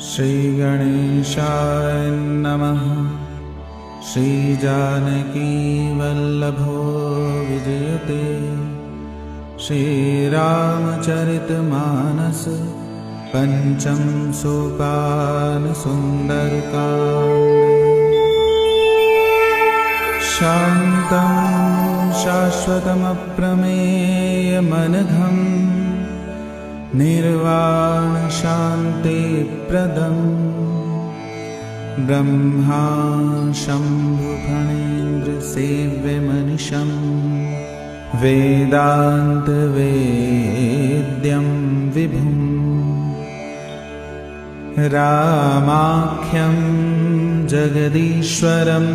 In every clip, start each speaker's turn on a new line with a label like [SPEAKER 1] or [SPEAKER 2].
[SPEAKER 1] श्री गणेशाय नमः। श्री जानकी वल्लभो विजयते। श्री रामचरितमानस पंचम सोपान सुंदरकांड। शांतं शाश्वतमप्रमेयमनघं निर्वाण शांति प्रदं ब्रह्मा शंभु फणीन्द्र सेव्यमनिशं वेदांत वेद्यं विभुं रामाख्यं जगदीश्वरं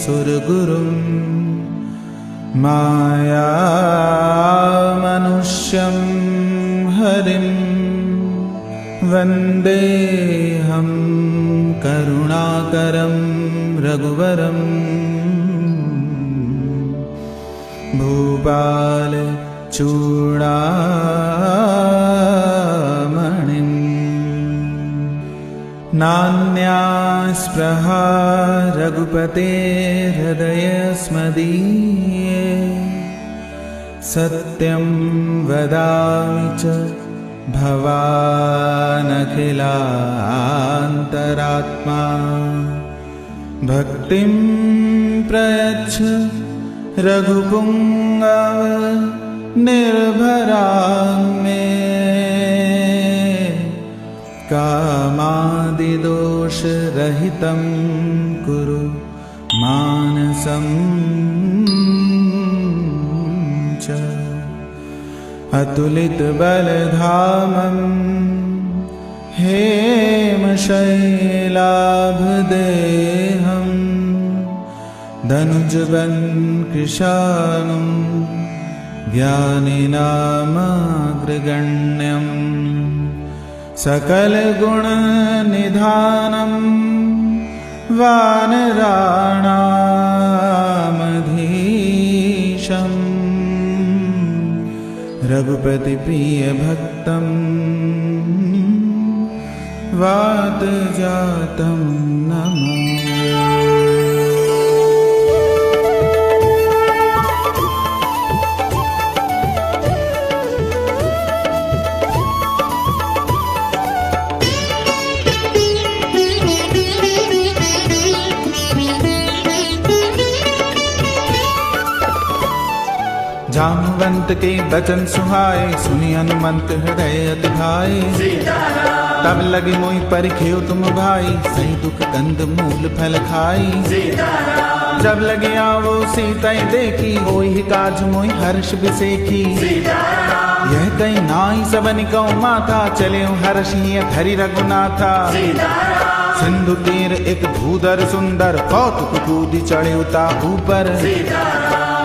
[SPEAKER 1] सुरगुरुं मायामनुष्यं हरिं वन्देऽहं करुणाकरं रघुवरं भूपालचूडामणिं। नान्या स्पृहा रघुपतेर्हृदयस्मदीये। सत्यं वदामि च भवानखिलान्तरात्मा। भक्तिं प्रयच्छ रघुपुङ्गव निर्भरां मे। कामादिदोषरहितं कुरु मानसं च। अतुलितबलधामं हेमशैलाभदेहं धनुजवन्कृशानं ज्ञानिनामग्रगण्यं सकलगुणनिधानं वानराणामधीशं रघुपतिप्रियभक्तं वातजातं नमः। जामवंत के बचन सुहाए, सुनि हनुमंत हृदय अति भाए। तब लगे मोहि परिखेउ तुम भाई, सही दुख कंद मूल फल खाई। जब लगे आवो सीता देखी, होई काज मोहि हर्ष बिसेखी। यह कहीं नाई सबनि कौ माथा, चले हर्षिय धरि रघुनाथा। सिंधु तीर एक भूधर सुंदर, कौतुक कूदि चढ़े उता ऊपर।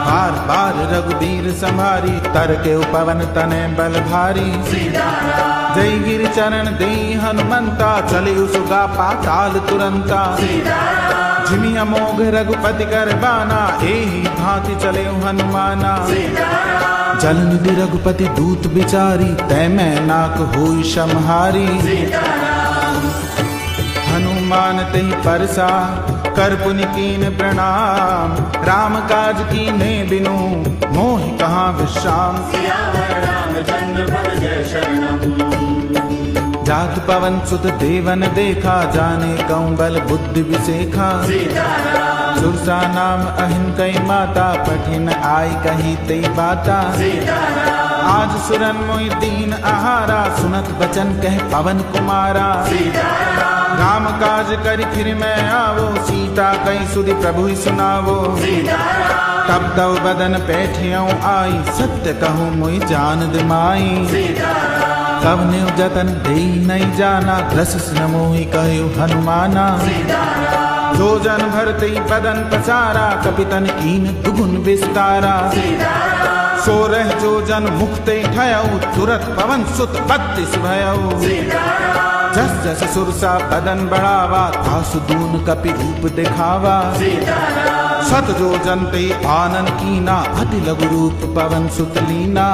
[SPEAKER 1] बार बार रघुबीर संभारी, तर के पवन तने बल भारी। जय गिर चरण दे हनुमंता, चले सुगा पाताल तुरंता। जिमि अमोघ रघुपति कर बाना, एहि भांति चले हनुमाना। जल निधि रघुपति दूत बिचारी, तै मैं नाक होई समहारी। हनुमान तेहि परसा, कर पुनि कीन प्रणाम। राम काज कीने बिनु, मोहि कहाँ विश्राम। जात पवन सुत देवन देखा, जाने कौन बल बुद्धि विसेखा। सुरसा नाम अहिन कई माता, पठिन आई कही तई बाता। आज सुरन मोहि दीन आहारा, सुनत बचन कह पवन कुमारा। राम काज करि फिर मैं आवो, सीता कई सुधि प्रभु ही सुनावो। तब तव बदन पैठियों आई, सत्य कहूँ मोहि जान दिमाई। कब न्यु जतन देई नहीं जाना, रस मोहि कहु हनुमाना। जो जन भरते बदन पसारा, कपितन कीन दुगुन विस्तारा। सो रह जो जन मुक्ते ठयऊ, तुरत पवन सुत 32 भयऊ। जस जस सुरसा बदन बढ़ावा, तासु दून कपि रूप दिखावा। सत जो जनते आनन कीना, अति लघु रूप पवन सुत लीना।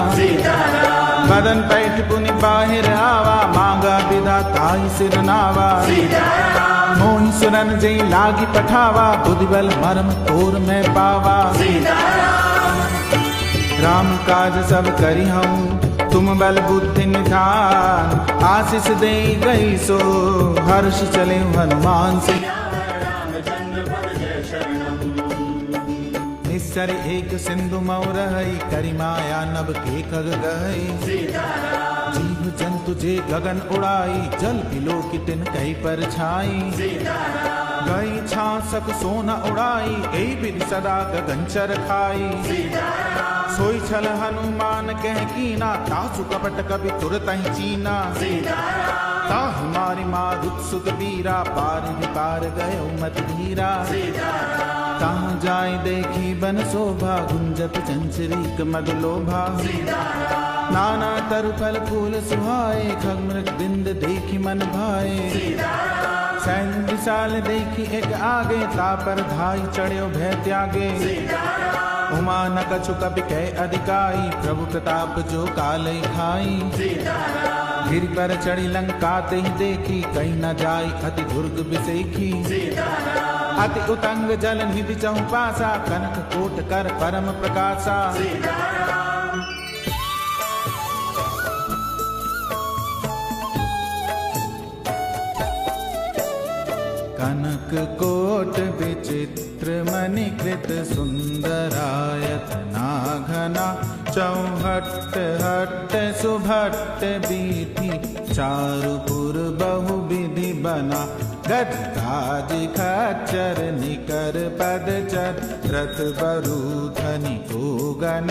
[SPEAKER 1] बदन पैठ पुनि बाहिर आवा, मांगा विदा ताई सिर नावा। मोहि सुरन जई लागी पठावा, बुद्धि बल मरम तोर में पावा। राम काज सब करी हूँ, तुम बल बुद्धि निधान। आशीष दे गई सो हर्ष चले हनुमान से। निस्सर एक सिंधु मऊ रहई, करी माया नभ के खग गहई। जीव जंतु जे गगन उड़ाई, जल बिलो की तिन कई पर छाई। गई छासक सोना उड़ाई, ऐ बिधि सदा गगन चर खाई। सोई छल हनुमान कह कीना, तासु कपट कवि तुरत ही चीना। ताहि मारि मारुत सुत वीरा, पार ही पार गयो मत धीरा। ताहाँ जाय देखी बन शोभा, गुंजत चंचरीक मद लोभा। नाना तरु फल फूल सुहाए, खग मृग बिंद देखी मन भाए। सैन्य विशाल देखी एक आगे, ता पर धाई चढ़्यो भय त्यागे। उमा न कछु कपि कह अधिकाई, प्रभु प्रताप जो कालय खाई। गिरि पर चढ़ी लंका ते ही देखी, कहीं न जाई अति दुर्ग बिसेखी। अति उतंग जल निधि चहु पासा, कनक कोट कर परम प्रकाशा। कनक कोट विचित्र मणिकृत, सुंदरायत नाघना। चौहट्ट हट्ट सुभट्ट बीठी, चारुपुर बहु विधि बना। गज काज खच्चर निकर पदचर, रथ बरूथनि गोगन।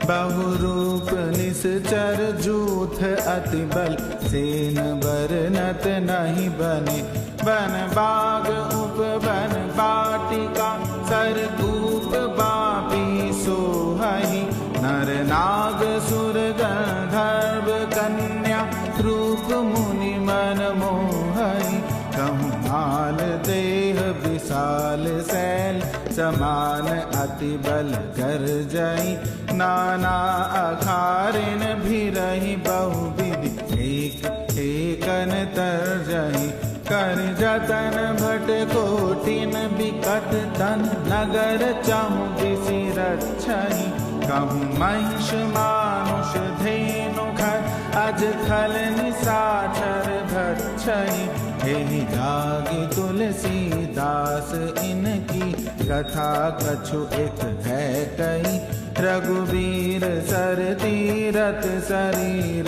[SPEAKER 1] बहुरूप निश्चर जूथ अति बल, सेन बरनत नहीं बने। बन बाग उपवन बाटिका, सरकूप बापी सोहहि। नर नाग सुर गंधर्व कन्या, रूप मुनि मन मोहहि। कहूँ माल देह विशाल शैल, समान अति बल कर जई। नाना अखारिन भी रही बहुविधि, एक एकन तर जई। कर जतन भट कोटिन बिकट तन, नगर चाहूं किसी रक्षहि। कहूँ महिष मानुष धेनु घर, अज खल निशाचर भक्षहि। एहि जागी तुलसीदास इनकी, कथा कछु एक है कही। रघुवीर सर तीरथ शरीर,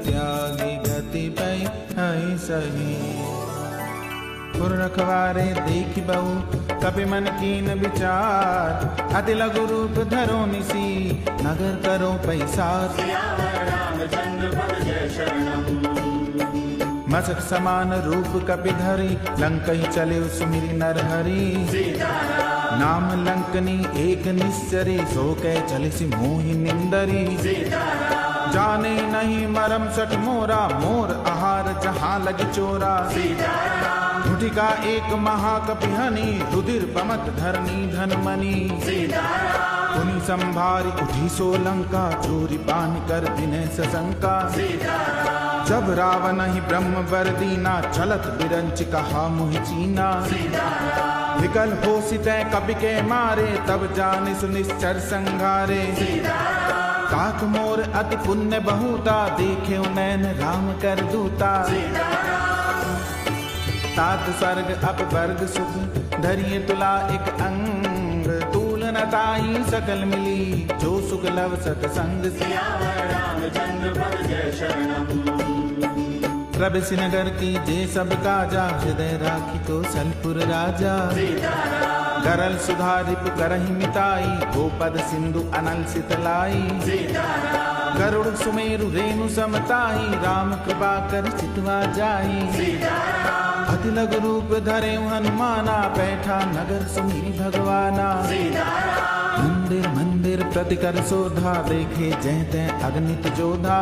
[SPEAKER 1] त्यागी गति पै हई सही। खुर रखवारे देखि बहु, कपि मन कीन विचार। अति लघु रूप धरो निसी, नगर करो पैसार। मसक समान रूप कपि धरी, लंकहि चले सुमिरि नरहरि। नाम लंकनी एक निश्चरी, सो कह चलिसि मोहि निंदरी। जाने नहीं मरम सठ मोरा, मोर आहार जहाँ लगी चोरा। मुठिका एक महाकपिहनि, रुधिर पमत धरनी धनमणि। पुनि संभारी उठी सो लंका, चोरी पान कर विनय सशंका। जब रावण ही ब्रह्म वर दीना, चलत बिरंच कहा मुहि चीना। विकल हो सितै कपि के मारे, तब जाने सुनिश्चर संघारे। काक मोर अति पुण्य बहुता, देखे नैन राम कर दूता। तात स्वर्ग अप वर्ग सुख, धरिए तुला एक अंग। तूल न ताई सकल मिली, जो सुख लव सतसंग। प्रवेश नगर की जे सब काजा, हृदय राखी तो सलपुर राजा। गरल सुधारिप करहि मिताई, गोपद सिंधु अनल सितलाई। गरुड़ सुमेरु रेणु समताई, राम कृपा कर चितवा जाई। अति लघु रूप धरे हनुमाना, बैठा नगर सुमिरि भगवाना। मंदिर मंदिर प्रति कर शोधा, देखे जय तय अगणित जोधा।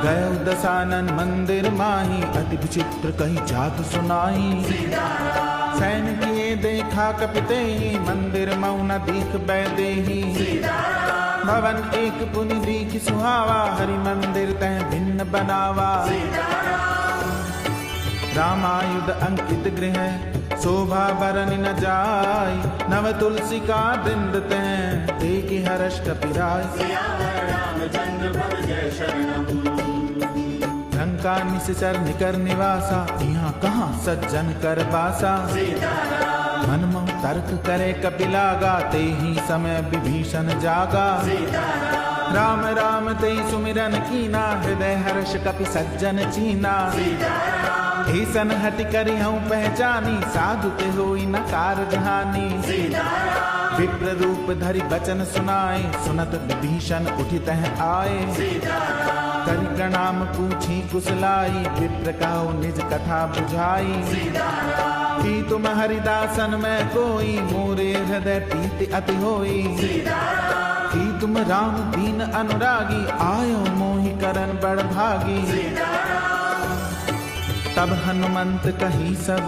[SPEAKER 1] गयो दशानन मंदिर माही, अति विचित्र कही जात सुनाई। सैन किए देखा कपितेहि, मंदिर मऊ न दीख बैदेहि। भवन एक पुनि दीख सुहावा, हरि मंदिर तह भिन्न बनावा। रामायुध अंकित गृह, शोभा बरन न जाय, नव तुलसी का वृंद तह, देखि हर्ष कपिराय। लंका निश्चर निकर निवासा, यहाँ कहाँ सज्जन कर बासा। मनमोह तर्क करे कपिलागा, ते ही समय विभीषण जागा। राम राम ते सुमिरन कीना, हृदय हर्ष कपि सज्जन चीना। ईसन हटि करि हूँ पहचानी, साधु ते होई न कारज हानि। विप्र रूप धरि बचन सुनाए, सुनत विभीषण उठि तह आए। करि प्रणाम पूछी कुशलाई, विप्र कहो निज कथा बुझाई। कि तुम हरिदासन में कोई, मोरे हृदय प्रीति अति होई। कि तुम राम दीन अनुरागी, आयो मोहि करन बड़ भागी। तब हनुमंत कही सब,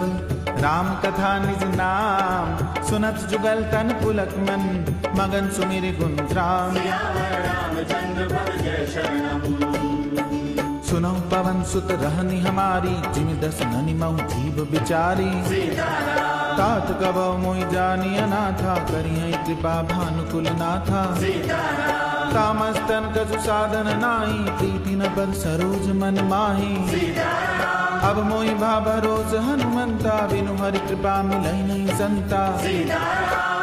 [SPEAKER 1] राम कथा निज नाम। सुनत जुगल तन पुलक मन, मगन सुमिरि गुण राम। सुनो पवन सुत रहनी हमारी, जिमि दस ननि महु जीव बिचारी। तात कबौ मोहि जानी अनाथा, करियै कृपा भानुकुल नाथा। तामस्तन कछु साधन नाहि, प्रीति न बल सरोज मन माही। अब मोहि भा भरोस हनुमंता, बिनु हरि कृपा मिलै नहीं संता।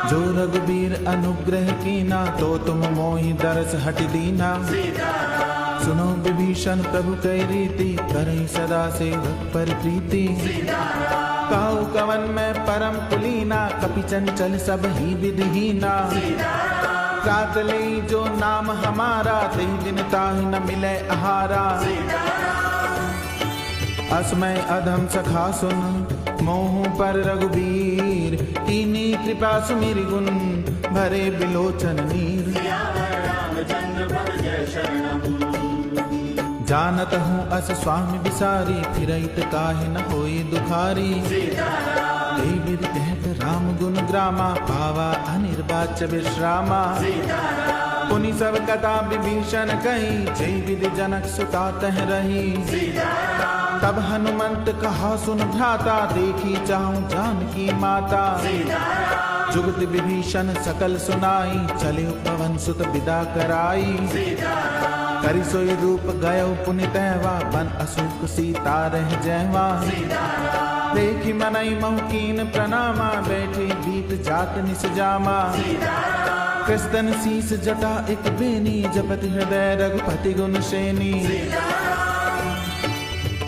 [SPEAKER 1] जो रघुबीर अनुग्रह कीना, तो तुम मोहि दरस हटि दीना। सुनो विभीषण प्रभु कै रीति, करई सदा सेवक पर प्रीति। काहू कवन में परम कुलीना, कपि चंचल सब ही विधिहीना। रात लई जो नाम हमारा, तेहि दिन ताहि न मिले आहारा। असमय अधम सखा सुन, मोह पर रघुबीर। कीनी कृपा सुमिरि गुण, भरे बिलोचन नीर। जानत हूँ अस स्वामी बिसारी, फिरइत काहे न होई दुखारी। तेहि विधि कहत राम गुण ग्रामा, पावा अनिर्वाच्य विश्रामा। पुनि सब कथा विभीषण कही, जय विधि जनक सुता तह रही। तब हनुमंत कहा सुन भ्राता, देखी चाहूं जानकी माता। जुगत विभीषण सकल सुनाई, चले पवन सुत विदा कराई। करि सोई रूप गयो पुनि तहवा, बन अशोक सीता रह जयवा। देखि मनई महु कीन प्रणामा, बैठे बीत जात निस जामा। कृष्ण शीस जटा एक बेनी, जपति हृदय रघुपति गुण सेनी।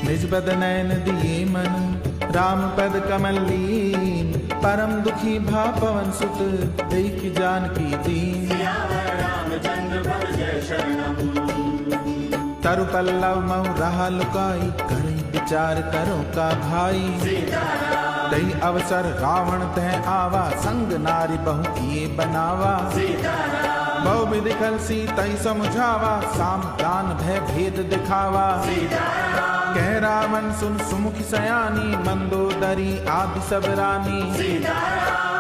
[SPEAKER 1] निज बद नयन दिए मन, राम पद कमल लीन। परम दुखी भा पवन सुत, देखि जानकी दीन। तरु पल्लव मऊ रहा लुकाई, करई विचार करो का भाई। तई अवसर रावण तह आवा, संग नारी बहु किए बनावा। बहु विधि कल सीतई समझावा, साम दान भय भेद दिखावा। कह रावण सुन सुमुख सयानी, मंदोदरी आदि सब रानी।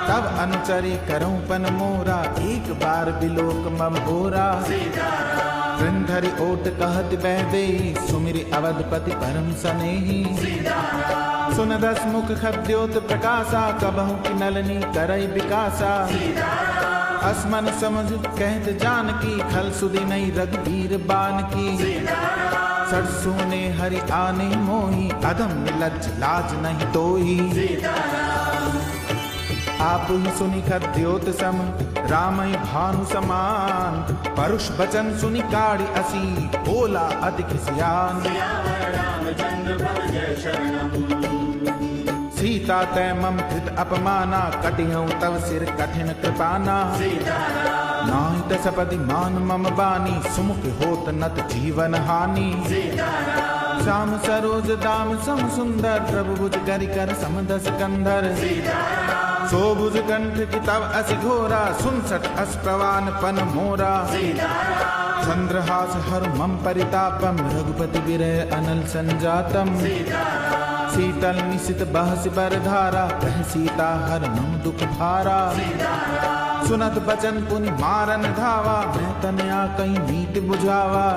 [SPEAKER 1] तब अनुचरी करऊं पन मोरा, एक बार बिलोक मम ओरा। वृंधरि ओट कहत बह देहि, सुमिरि अवधपति परम सनेही। सुन दस मुख खद्योत प्रकाशा, कबहु की नलनी करई विकासा। असमन समझ कहत जानकी, खल सुधि नहीं रघुबीर बान की। सरसों ने हरि आने मोही, अधम लज्ज लाज नहीं तोही। आप ही सुनि खद्योत सम, रामय भानु समान। परुष बचन सुनि काढ़ी असी, बोला अति खिसियान। सीता तै मम कृत अपमाना, कटिहऊं तव सिर कठिन कृपाना। नाहि दसपति मान मम बानी, सुमुख होत नत जीवन हानि। श्याम सरोज दाम सम सुंदर, प्रभु भुज करि कर समदस कंधर। सोभुज कंठ की तव असि घोरा, सुनसठ अस प्रवान पन मोरा। चंद्रहास हर मम परितापम, रघुपति विरह अनल संजातम। शीतल निशित बहस बर धारा, कह सीता हर मम दुख भारा। सुनत बचन पुनि मारन धावा, मैं तनया कहीं मीत बुझावा।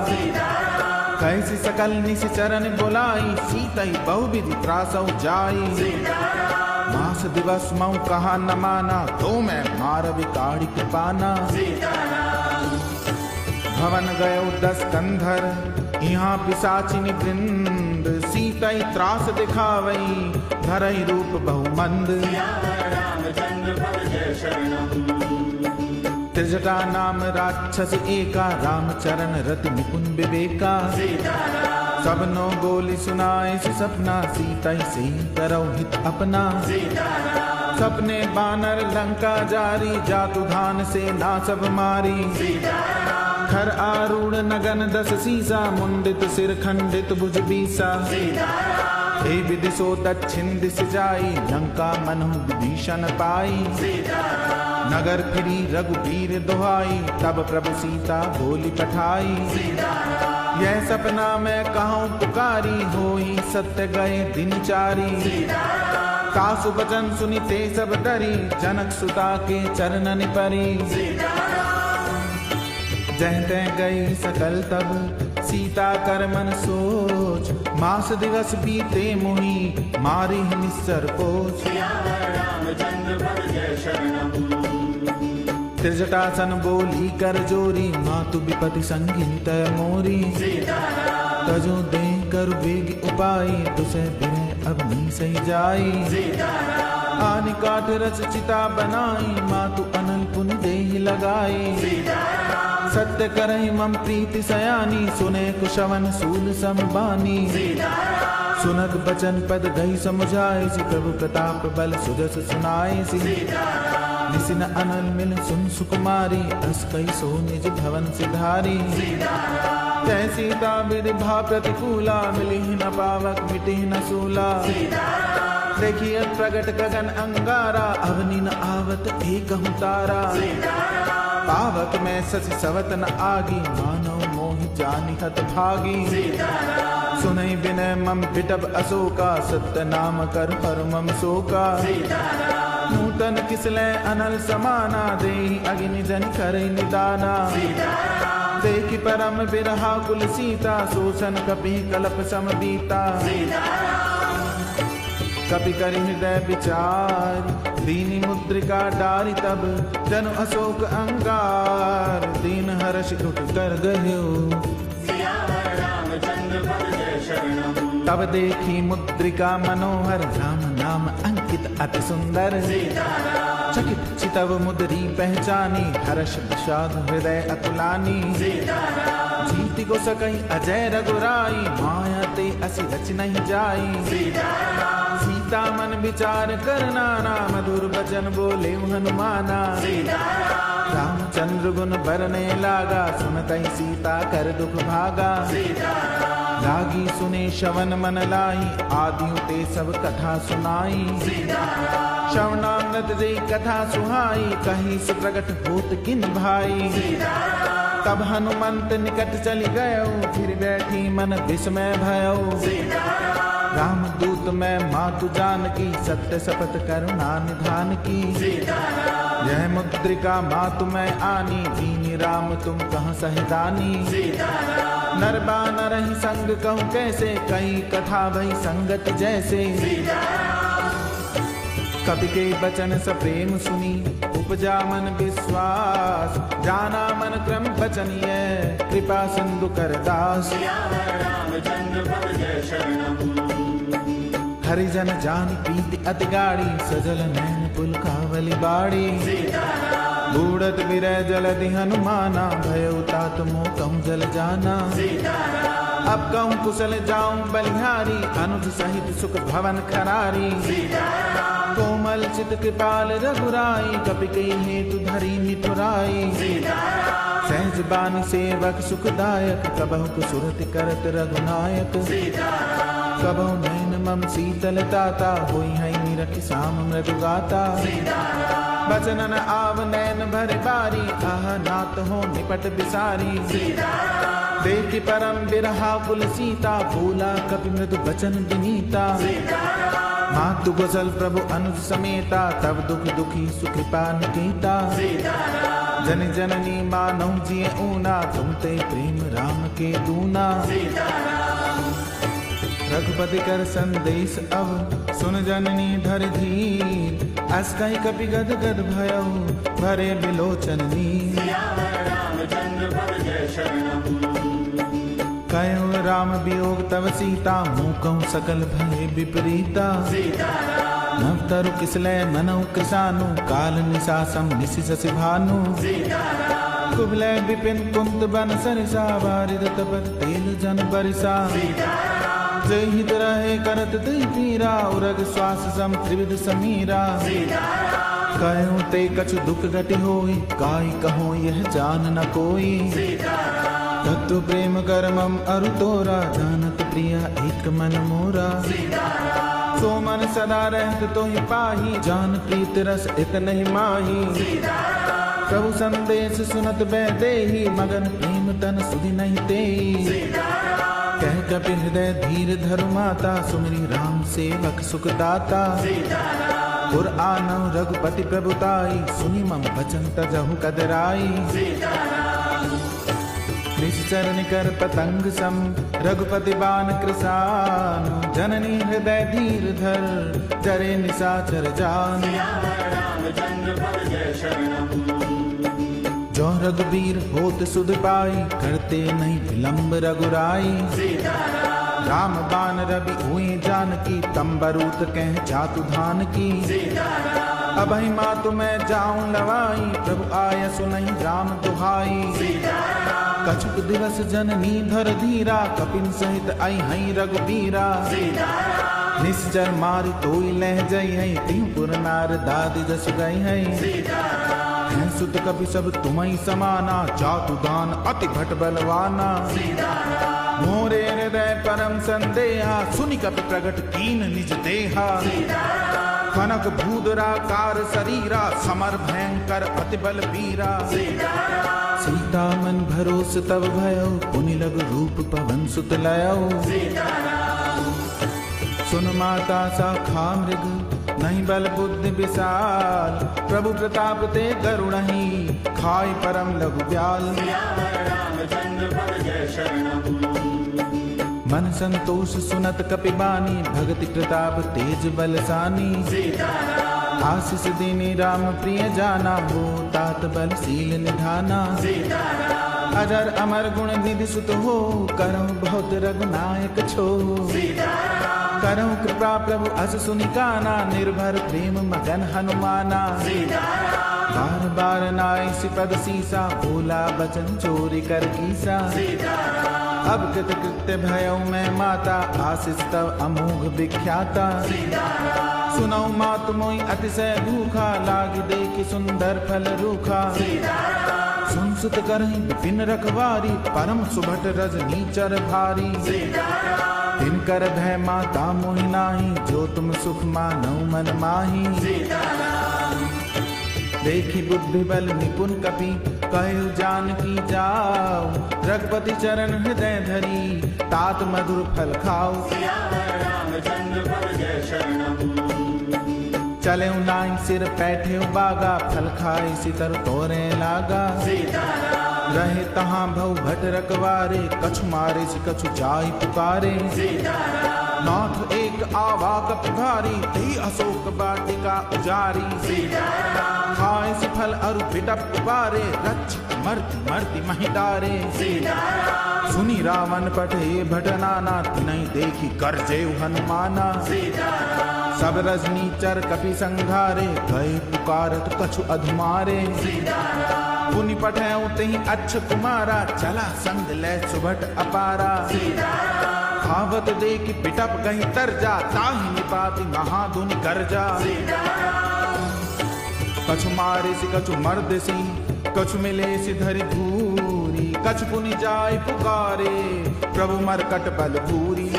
[SPEAKER 1] कैसी सकल निश्चरण बुलाई, सीतई बहुविधि त्रासौ जाई। मास दिवस मऊ कहा न माना, तो मैं मार विकाड़ी कृपाना। भवन गयो 10 कंधर, यहाँ पिशाचिनी वृंद। सीतई त्रास दिखावई, धरई रूप बहुमंद। त्रिजटा नाम राक्षस एका, रामचरण रति निपुण विवेका। सबनो बोली सुनाए से सपना, सीतई से करौ हित अपना। सपने बानर लंका जारी, जातु धान से ना सब मारी। खर आरूढ़ नगन 10 सीसा, मुंडित सिर खंडित भुज बीसा। हे विदिशो दक्षिण दिश जाई, लंका मनहु विभीषण पाई। नगर फिरी रघुबीर दुहाई, तब प्रभु सीता बोली पठाई। यह सपना मैं कहूँ पुकारी, होई सत्य गए दिन चारी। सासु बचन सुनिते सब डरी, जनक सुता के चरणन परी। जहते गई सकल तब, सीता कर मन सोच। मास दिवस बीते मोही, मारी निस्सर पोछ। त्रिजटासन बोली कर जोरी, मातु विपति संगित मोरी। तजो दे कर वेग उपाई, तुसे बिने अब नी सही जाई। आनि काट रच चिता बनाई, मातु अनल पुनि देहि लगाई। सत्य करहि मम प्रीति सयानी, सुने कुशवन सूल समबानी। सुनत बचन पद गई समुझाए, प्रभु प्रताप बल सुजस सुनाए। निसिन अनल मिल सुन सुकुमारी, अस कई सो निज भवन सिधारी। जय सीता विधि भा प्रतिकूला, मिली न पावक मिटी न सूला। देखिए प्रगट गगन अंगारा, अवनि न आवत एकहु तारा। पावक में शशि सवत न आगी, मानव मोहि जानि हत भागी। सुनई विनय मम पिटब अशोका, सत्य नाम कर हर मम शोका। नूतन किसले अनल समाना, देहि अग्नि जन करे निदाना। देखि परम बिरहा कुल सीता, शोषण कपि कल्प सम बीता। कपि करि हृदय विचार, दीनी मुद्रिका डारी तब। जनु अशोक अंगार, दीन हर्ष उठ कर गयो। तब देखी मुद्रिका मनोहर, राम नाम अंकित अति सुंदर। चकित चितव मुद्री पहचानी, हर्ष विषाद हृदय अतुलानी। जीति को सकई अजय रघुराई, माया ते असि रच नहीं जाई। सीता मन विचार कर नाना, मधुर बचन बोले हनुमाना। रामचंद्र गुण बरने लागा, सुनतई सीता कर दुख भागा। लागी सुने श्रवण मन लाई, आदियों ते सब कथा सुनाई। श्रवणामृत जे कथा सुहाई, कहीं से प्रकट होत किन भाई। तब हनुमंत निकट चली गयो, फिर बैठी मन विस्मय भयो। राम दूत में मातु जानकी, सत्य शपथ करुणा निधान की। यह मुद्रिका मातु में आनी, दीनी राम तुम कहाँ सहदानी। नर बानर ही संग कहूँ कैसे, कई कथा भई संगत जैसे। कवि के बचन सप्रेम सुनी, उपजा मन विश्वास। जाना मन क्रम बचनिय, कृपा सिंधु कर दास। हरिजन जान प्रीति अति गाड़ी, सजल नैन पुलकावली बाड़ी। बूढ़त विरह जलधि हनुमाना, भयो तात मोह कहूँ जल जाना। अब कहूँ कुशल जाऊं बलिहारी, अनुज सहित सुख भवन खरारी। कोमल चित कृपाल रघुराई, कपि कई हेतु धरी निठुराई। सहज बानी सेवक सुखदायक, कबहु सुरति करत रघुनायक। कबहु नैन मम शीतल ताता, होई है निरखि साम मृदु गाता। बचनन आव नैन भर बारी, आह नात हो निपट बिसारी। देखि परम बिरहा कुल सीता, बोला कपि मृदु बचन विनीता। मातु कौशल प्रभु अनुज समेता, तब दुख दुखी सुकृपा निकेता। जन जननी मानव जिए ऊना, तुम ते प्रेम राम के दूना। रघुपति कर संदेश अब, सुन जननी धर धीर। अस कहि कपि गद गद भयो, भरे बिलोचन नीर। कहो राम वियोग तव सीता, मुँह सकल भय विपरीता। नव तरु किसलय मनौ कृशानु, काल निशासम निशि शशि भानु। कुबलय विपिन कुंत बन सरिसा, बारिद तपत तेल जन बरिसा। जय हित रहे करत तई पीरा, उरग श्वास सम त्रिविध समीरा। कहूँ ते कछु दुख घटि होई, काई कहो यह जान न कोई। तत्व प्रेम करमम अरु तोरा, जानत प्रिया एक मन मोरा। सो मन सदा रहत तो ही पाही, जान प्रीत रस एक नहीं माही। प्रभु संदेश सुनत बैदेही, मगन प्रेम तन सुधि नहीं तेई। कह कपि हृदय धीर धरु माता, सुमिरि राम सेवक सुख दाता। पुर आनव रघुपति प्रभुताई, सुनि मम वचन तजहु कदराई। निश्चर निकर पतंग सम, रघुपति बाण कृसान। जननी हृदय धीर धर, जरे निशाचर जान। जो रघुबीर होत सुध पाई, करते नहीं विलंब रघुराई। राम बाण रवि हुए जानकी, तंबरूत कह जातु धान की। अभई मातु मैं जाऊं लवाई, प्रभु आय सुनहि राम दुहाई। कछुक दिवस जननी धर धीरा, कपिन सहित आई हई रघुबीरा। निश्चर मारि तोई लह जई हई, तिहु पुर नार दादी जस गई हई। सुत कपि सब तुम्हि समाना, जातु दान अति भट बलवाना। मोरे हृदय परम संदेहा, सुनि कपि प्रगट कीन निज देहा। कनक भूधराकार शरीरा, समर भयंकर अति बल वीरा। सीता मन भरोस तब भयो, पुनि लघु रूप पवन सुत लयो। सुन माता शाखा मृग, नहीं बल बुद्धि विशाल। प्रभु प्रताप ते करुणहि, खाई परम लघु ब्याल। मन संतोष सुनत कपि बानी, भगति प्रताप तेज बलसानी। आशीष दीनी राम प्रिय जाना, हो तात बल शील निधाना। अजर अमर गुण निधि सुत हो, करहु बहुत रघुनायक छो। करहु कृपा प्रभु अस सुनि काना, निर्भर प्रेम मगन हनुमाना। बार बार नाई सिपद सीसा, बोला बचन चोरी कर कीसा। अब कृत कृत्य भयो मैं माता, आशीष तव अमोघ विख्याता। सुनौ मातु मोहि अतिशय दुखा, लागी देखि सुंदर फल रूखा। सुन सुत करहि विपिन रखवारी, परम सुभट रजनीचर भारी। तिनकर भय माता मोहि नाही, जो तुम सुख मानौ मन माही। देखी बुद्धि बल निपुण कपि, कहु जानकी जाओ। रघुपति चरण हृदय धरी, तात मधुर फल खाओ। चले नाई सिर पैठे बागा, फल खाई सितर तोरे लागा। रहे तहाँ भव भट रखवारे, कछु मारे से कछु जाई पुकारे। नाथ एक आवा कपि भारी, ते अशोक वाटिका उजारी। खाए से फल अरु बिटप उबारे, रक्ष मर्ति मर्ति महिदारे। सुनी रावण पठे भट नाना, तिनहि देखी गर्जे हनुमाना। सब रजनीचर कपि संघारे, गए पुकारत कछु अधुमारे। पुनि पठेउ तहि अच्छ कुमारा, चला संग ले सुभट अपारा। खावत देखि बिटप गहि तरजा, ताहि निपाति महाधुनि गर्जा। कछु मारे सि कछु मर्द सी, कछु मिले सि धरि धूरी। कछु पुनि जाय पुकारे, प्रभु मरकट बल भूरी।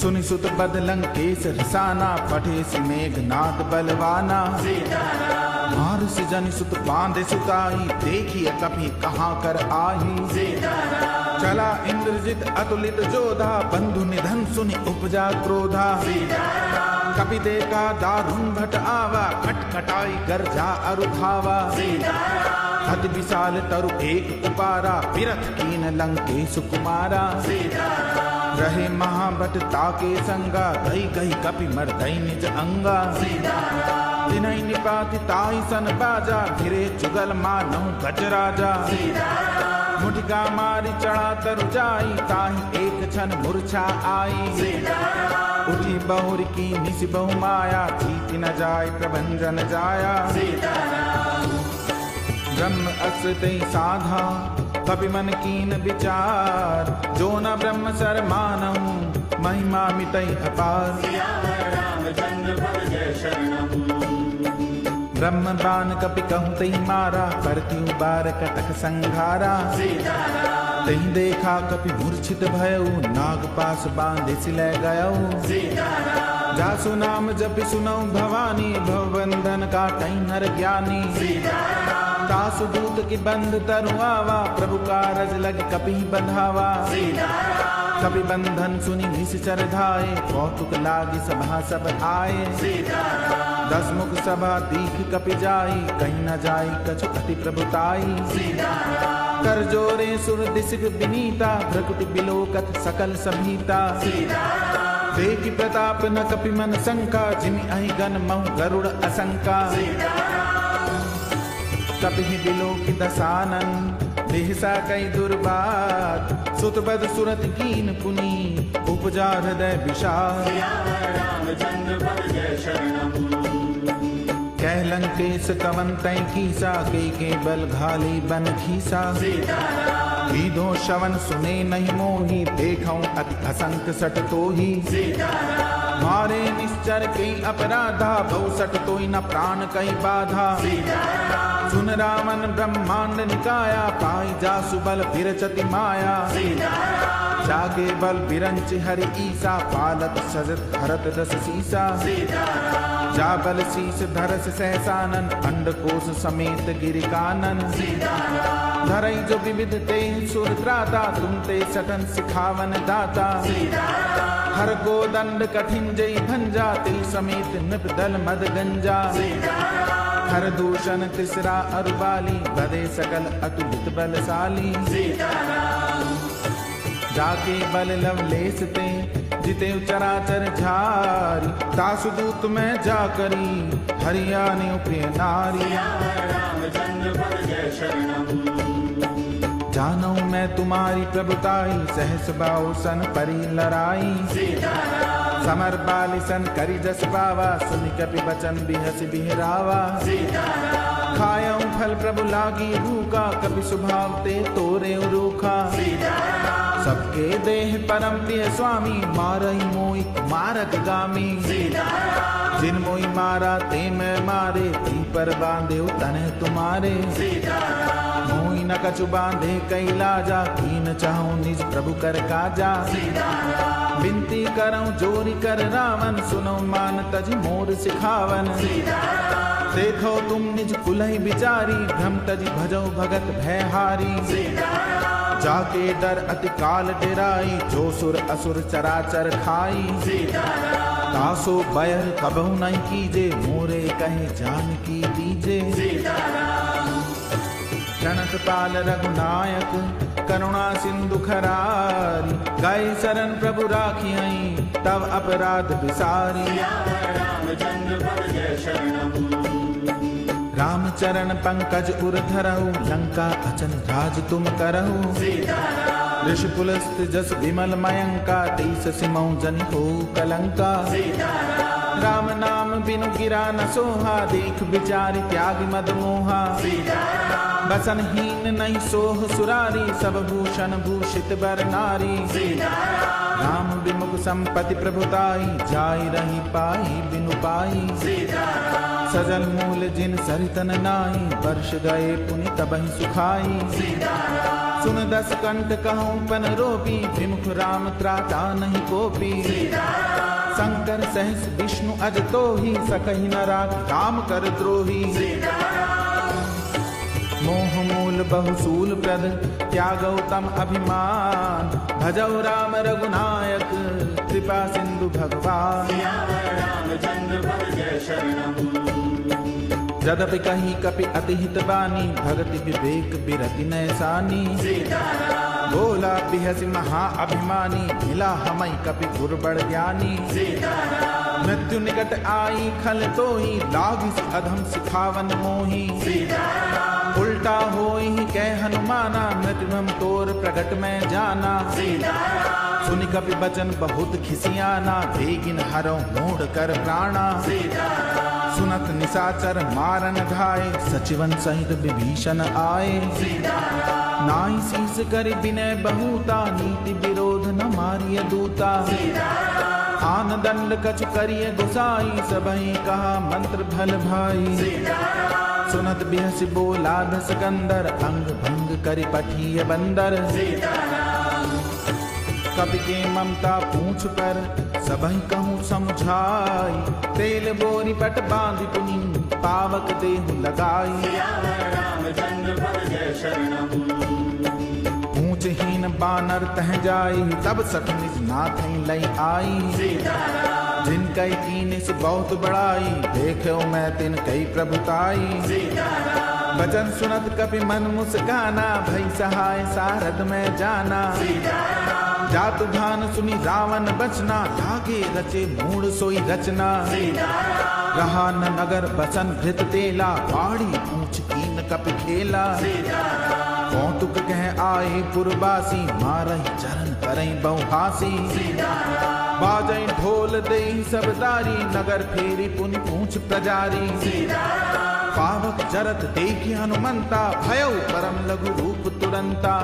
[SPEAKER 1] सुनि सुत बद लंकेश रसाना, पठे सि मेघनाद बलवाना। मार से जनि सुत बांधे सुताई, देखिए कभी कहाँ कर आही। चला इन इंद्रजित अतुलित जोधा, बंधु निधन सुनि उपजा क्रोधा। कपि देखा दारुण भट आवा, खटखटाई गर्जा अरु धावा। अति विशाल तरु एक उपारा, बिरथ कीन लंकेश कुमारा। रहे महाबट ताके संगा, गई गई कपि मर्दई निज अंगा। तिनहि निपाति ताहि सन बाजा, गिरे जुगल मानहु गजराजा। मुठिका मारी चढ़ा तरु जाई, ताहि एक क्षण मूर्छा आई। उठी बहुर की निसि बहु माया, ठीक न जाय प्रभंजन जाया। ब्रह्म असतै साधा, कपि मन कीन विचार। जो न ब्रह्म सर मानहु, महिमा मिटै अपार। ब्रह्म बाण कपि कहूँ तहि मारा, परत्यु बार कटक संघारा। तहि देखा कपि मूर्छित भयउ, नाग पास बांधे सिलै गयउ। जासु नाम जपि सुनऊ भवानी, भवबंधन काटै नर ज्ञानी। तासु दूत की बंध तरु आवा, प्रभु कारज लग कपि बंधावा। कपि बंधन सुनि निश्चर धाये, कौतुक लागी सभा सब आए। 10 मुख सभा दीख कपि जाई, कहीं न जाई कछु अति प्रभुताई। कर जोरे सुर दिसिक विनीता, भ्रकुटि बिलोकत सकल सभीता। देखि प्रताप न कपि मन शंका, जिमि अहि गण महु गरुड़ असंका। कपि बिलोकि दसानन, बिहसा कई दुर्बात। सुतबद सुरत कीन पुनी, उपजा हृदय विषाद। कह लंकेश कवन तै कीसा, के बल घाली बन खीसा। वीधो श्रवण सुने नहीं मोही, देखऊं अति असंख्य सट तोही। मारे निश्चर कई अपराधा, बहु सट तोई न प्राण कई बाधा। सुन रावण ब्रह्मांड निकाया, पाई जासु बल विरचति माया। जागे बल बिरंच हरि ईसा, पालत सजत हरत दस सीसा। जा बल शीस धरस सहसानन, अंडकोश समेत गिरिकानन। धरई जो विविध ते सुर त्राता, तुम ते सटन सिखावन दाता। हर को दंड कठिन जई भंजा, तिल समेत नृप दल मद गंजा। हर दूषण तिसरा अरुबाली, बदे सकल अतुलित बलशाली। जाके बल लवलेस ते, जिते चराचर झारी। तासु दूत में जा करी, हरियाणी प्रिय नारी। जानू मैं तुम्हारी प्रभुताई, सहस बाहु सन परी लड़ाई। समर बाली सन करी जस पावा, सुनि कपि बचन बिहस बिहरावा। खायऊ फल प्रभु लागी भूखा, कपि स्वभाव ते तोरे रूखा। सबके देह परम प्रिय स्वामी, मारई मोई मारक गामी। जिन मोई मारा ते मैं मारे, ती पर बांधे तने तुम्हारे। मोई न कछु बांधे कई लाजा, कीन चाहूं निज प्रभु कर काजा। बिनती करऊं जोरी कर रावण, सुनो मान तज मोर सिखावन। देखो तुम निज कुलहि बिचारी, भ्रम तज भजो भगत भयहारी। जाके डर अति काल डेराई, जो सुर असुर चराचर खाई। तासो बैर कबहु नहीं कीजे, मोरे कहे जान की दीजे। जनक पाल रघुनायक, करुणा सिंधु खरारी। गए शरण प्रभु राखियई, तब अपराध विसारी। रामचरण पंकज उर धरहु, लंका अचन राज तुम करहु। ऋषिकुलस्थ जस विमल मयंका, तीस सिमौ जन हो कलंका। राम नाम बिनु गिरा न सोहा, देख विचारि त्याग मद मोहा। बसन हीन नहीं सोह सुरारी, सब भूषण भूषित बर नारी। राम विमुख संपत्ति प्रभुताई, जाई रही पाई बिनु पाई। सजल मूल जिन सरितन नाई, वर्ष गए पुनि तबहि सुखाई। सुन 10 कंठ कहूँ पन रोपी, विमुख राम त्राता नहीं कोपी। शंकर सहस विष्णु अज तोहि, सकहि न राख राम कर द्रोही। मोह मूल बहुसूल प्रद त्यागौ तम अभिमान भजौ राम रघुनायक कृपा सिंधु भगवान
[SPEAKER 2] रामचंद्र भज जय शरणम
[SPEAKER 1] यद्यपि कही कपि अति हित बानी भगति विवेक बिरति नैसानी बोला बिहसि महा अभिमानी मिला हमई कपि गुर बड़ ज्ञानी मृत्यु निकट आई खल तो ही लागिस अधम सिखावन मोही उल्टा होई ही कह हनुमाना मृत्युम तोर प्रगट में जाना सुनि कपि बचन बहुत खिसियाना भेगिन हरौ मूढ़ कर प्राणा सुनत निशाचर मारन घाय सचिवन सहित विभीषण आए नाई शीस कर विनय बहुता नीति विरोध न मारिय दूता आन दंड कछु करिय गुसाई सबहि कहा मंत्र भल भाई सुनत बिहस बोला दस कंदर अंग भंग करि पठिय बंदर कपि के ममता पूछ पर सबहि कहूँ समझाई तेल बोरी पट बांधि पुनि पावक देहु लगाई
[SPEAKER 2] रामचंद्र भज जय शरणम
[SPEAKER 1] हीन बानर तह जाई तब सठ निज नाथ लई आई जिनकई कीनिस बहुत बड़ाई देखो मैं तिन कई प्रभुताई वचन सुनत कपि मन मुस्काना भई सहाय सारद में जाना जातु भान सुनी रावण बचना लागे रचे मूड सोई रचना रहा न नगर बसन घृत तेला बाड़ी पूछ कीन कपि खेला कौतुक कह आए पुरबासी मारही चरण करई बहुहासी बाजई ढोल देई सब दारी नगर फेरी पुनि पूछ प्रजारी पावक जरत देखि हनुमंता भयउ परम लघु रूप तुरंता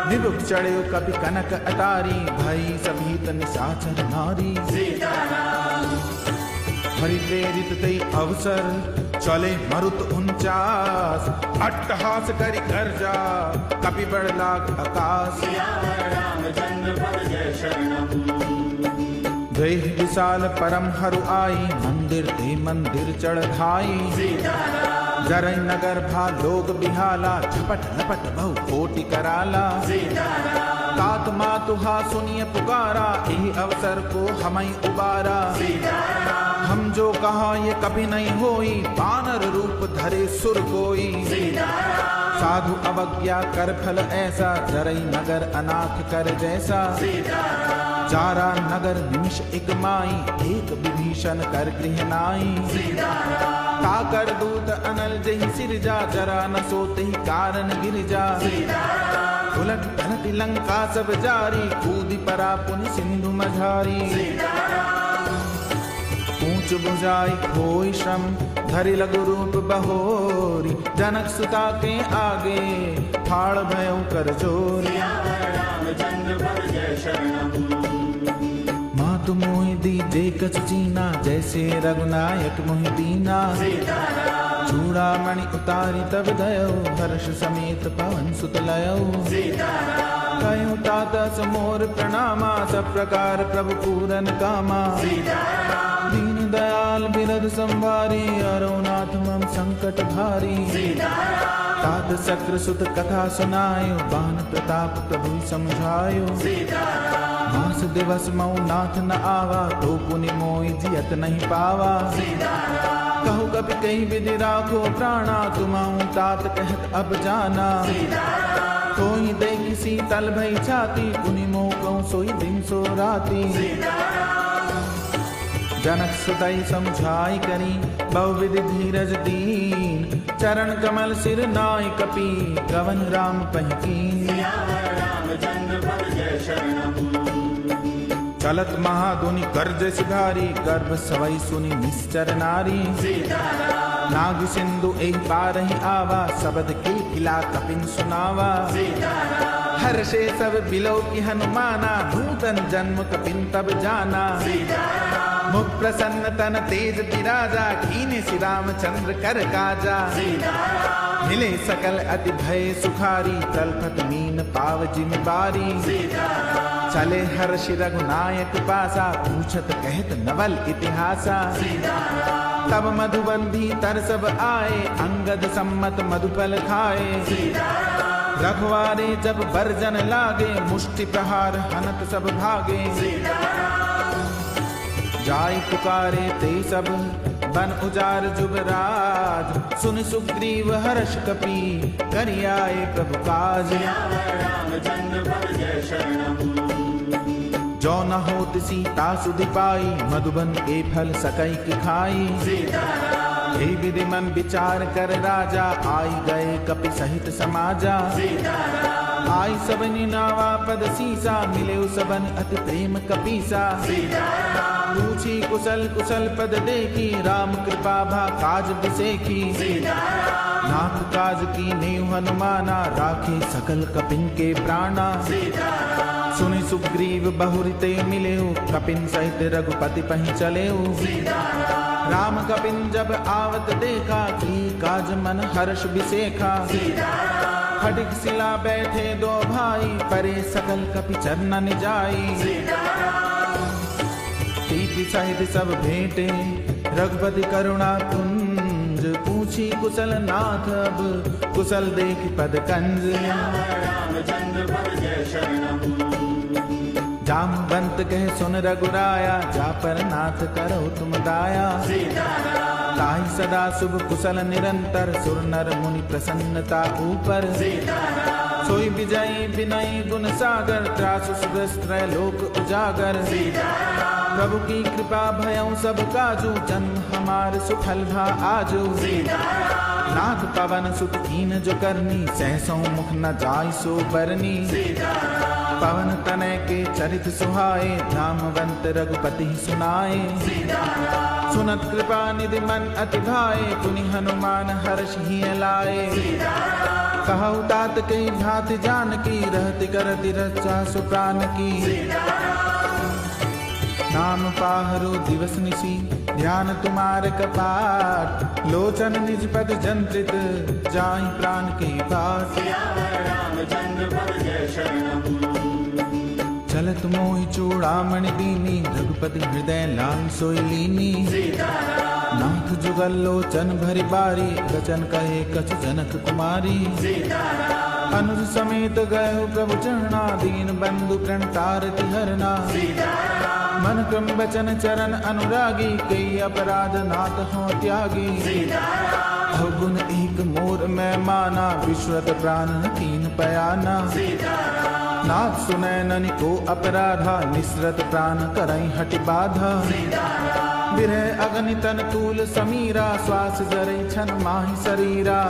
[SPEAKER 1] निरुक चढ़्यो कपि कनक अटारी भई सभीत निशाचर नारी हरि प्रेरित तई अवसर चले मरुत 49 अट्टहास करि गर्जा कपि बड़ लाग आकाश
[SPEAKER 2] रामचंद्र भज जय शरणम
[SPEAKER 1] देह विशाल परम हरु आई मंदिर ते मंदिर चढ़ाई जरई नगर भा लोग बिहाला झपट लपट बहु कोटि कराला तात मातुहा सुनिय पुकारा यही अवसर को हमई उबारा हम जो कहा ये कभी नहीं होई बानर रूप धरे सुर कोई साधु अवज्ञा कर फल ऐसा जरई नगर अनाथ कर जैसा जारा नगर निमिष एक माई एक विभीषण कर गृह नाई ताकर दूत अनल जहि सिरजा जरा न सोते ही कारण गिरजा उलट पलट लंका सब जारी कूदी परा पुनि सिंधु मझारी ऊंच भुजाई खोई श्रम धरि लघु रूप बहोरी जनक सुता के आगे फाड़ भयो कर जोरी
[SPEAKER 2] रामचंद्र भज जय शरणम
[SPEAKER 1] मातु मोहि दीजे कछ जीना जैसे रघुनायक मोहि दीना चूड़ामणि उतारी तब दयो हर्ष समेत पवन सुत लयो कयो तात समोर प्रणामा सब प्रकार प्रभु पूरन कामा दीन दयाल बिरद संभारी अरुणाथ मम संकट भारी तात सक्र सुत कथा सुनायो बान प्रताप प्रभु समझायो मास दिवस मऊ नाथ न आवा तो पुनि मोहि जियत नहीं पावा कहु कपि कही विधि राखो प्राणा तुमाऊं तात कहत अब जाना कोई दे किसी तल भई छाती पुनि मोह कहूं सोई दिन सो राती जनक सुतई समझाई करी बहुविधि धीरज दीन चरण कमल सिर नाय कपि गवन राम पहिकीन
[SPEAKER 2] रामचंद्र भज जय शरणम
[SPEAKER 1] चलत महाधुनि गर्ज सिधारी गर्भ सवई सुनि निश्चर नारी नाग सिंधु एक पार ही आवा शब्द किलकिला कपिन सुनावा हर्षे सब बिलो की हनुमाना नूतन जन्म कपिन तब जाना मुख प्रसन्न तन तेज विराजा कीने श्री रामचंद्र कर काजा मिले सकल अति भय सुखारी तलपत मीन पाव जिम बारी चले हर्षि रघुनायक पासा, पूछत कहत नवल इतिहासा। तब मधुबंधी तर सब आए, अंगद सम्मत मधुपल खाए। रघुवारे जब बरजन लागे, मुष्टि प्रहार हनत सब भागे। जाय पुकारे ते सब, बन उजार जुबराज। सुन सुग्रीव हर्ष कपि, करि आए प्रभु काज।
[SPEAKER 2] रामचंद्र भज जय शरणम।
[SPEAKER 1] जो न होत सीता सुधि पाई, मधुबन के फल सकई की खाई। हे विधि मन विचार कर राजा, आई गए कपि सहित समाजा। आई सबनि नावा पद सीसा, मिले सबन अति प्रेम कपीसा। पूछी कुशल कुशल पद देखी, राम कृपा भा काज बिसेखी। नाथ काज की नेव हनुमाना, राखे सकल कपिन के प्राणा। सुनि सुग्रीव बहुरिते मिलेउ, कपिन सहित रघुपति पहि चलेउ। राम कपिन जब आवत देखा, की काज मन हर्ष बिसेखा। फटिक सिला बैठे दो भाई, परे सकल कपि चरणन जाई। प्रीति सहित सब भेंटे, रघुपति करुणा कुंज। पूछी कुशल नाथ अब, कुशल देख पद कंज।
[SPEAKER 2] रामचंद्र भज जय शरणम।
[SPEAKER 1] जामवंत कह सुन रघुराया, जा पर नाथ करो तुम दाया। ताहि सदा शुभ कुशल निरंतर, सुर नर मुनि प्रसन्नता ऊपर। सोई विजयी विनयी गुण सागर, त्रासु सुदस्त्र लोक उजागर। प्रभु की कृपा भयउ सब काजू, जन्म हमार सुफल भा आजू। नाथ पवन सुत कीन जो करनी, सहसों मुख न जाय सो बरनी। पवन तनय के चरित सुहाए, नामवंत रघुपति सुनाए। सुनत कृपा निधि मन अति भाए, पुनि हनुमान हर्ष ही लाए। कहु तात कई भांति जानकी, रहति करति रक्षा सुप्रान की। नाम पाहरो दिवस निशी, ध्यान तुम्हारे कपाट। लोचन निज पद जंत्रित, जाहि प्राण के बाट।
[SPEAKER 2] रामचंद्र भज जय शरणम।
[SPEAKER 1] चलत मोहि चूड़ामणि दीनी, रघुपति हृदय लाल सोई लीनी। नाथ जुगल लोचन भरि बारी, गचन कहे कछ जनक कुमारी। अनुज समेत गए प्रभु चरणा, दीन बंधु प्रण तारति हरना। मन क्रम बचन चरण अनुरागी, कई अपराध नाथ हो त्यागी। अवगुण एक मोर मैं माना, विश्वत प्राण कीन पयाना। नाथ सुनय ननि को अपराधा, निसरत प्राण करई हटि बाधा। विरह अग्नि तन तूल समीरा, श्वास जरई छन माहि शरीरा।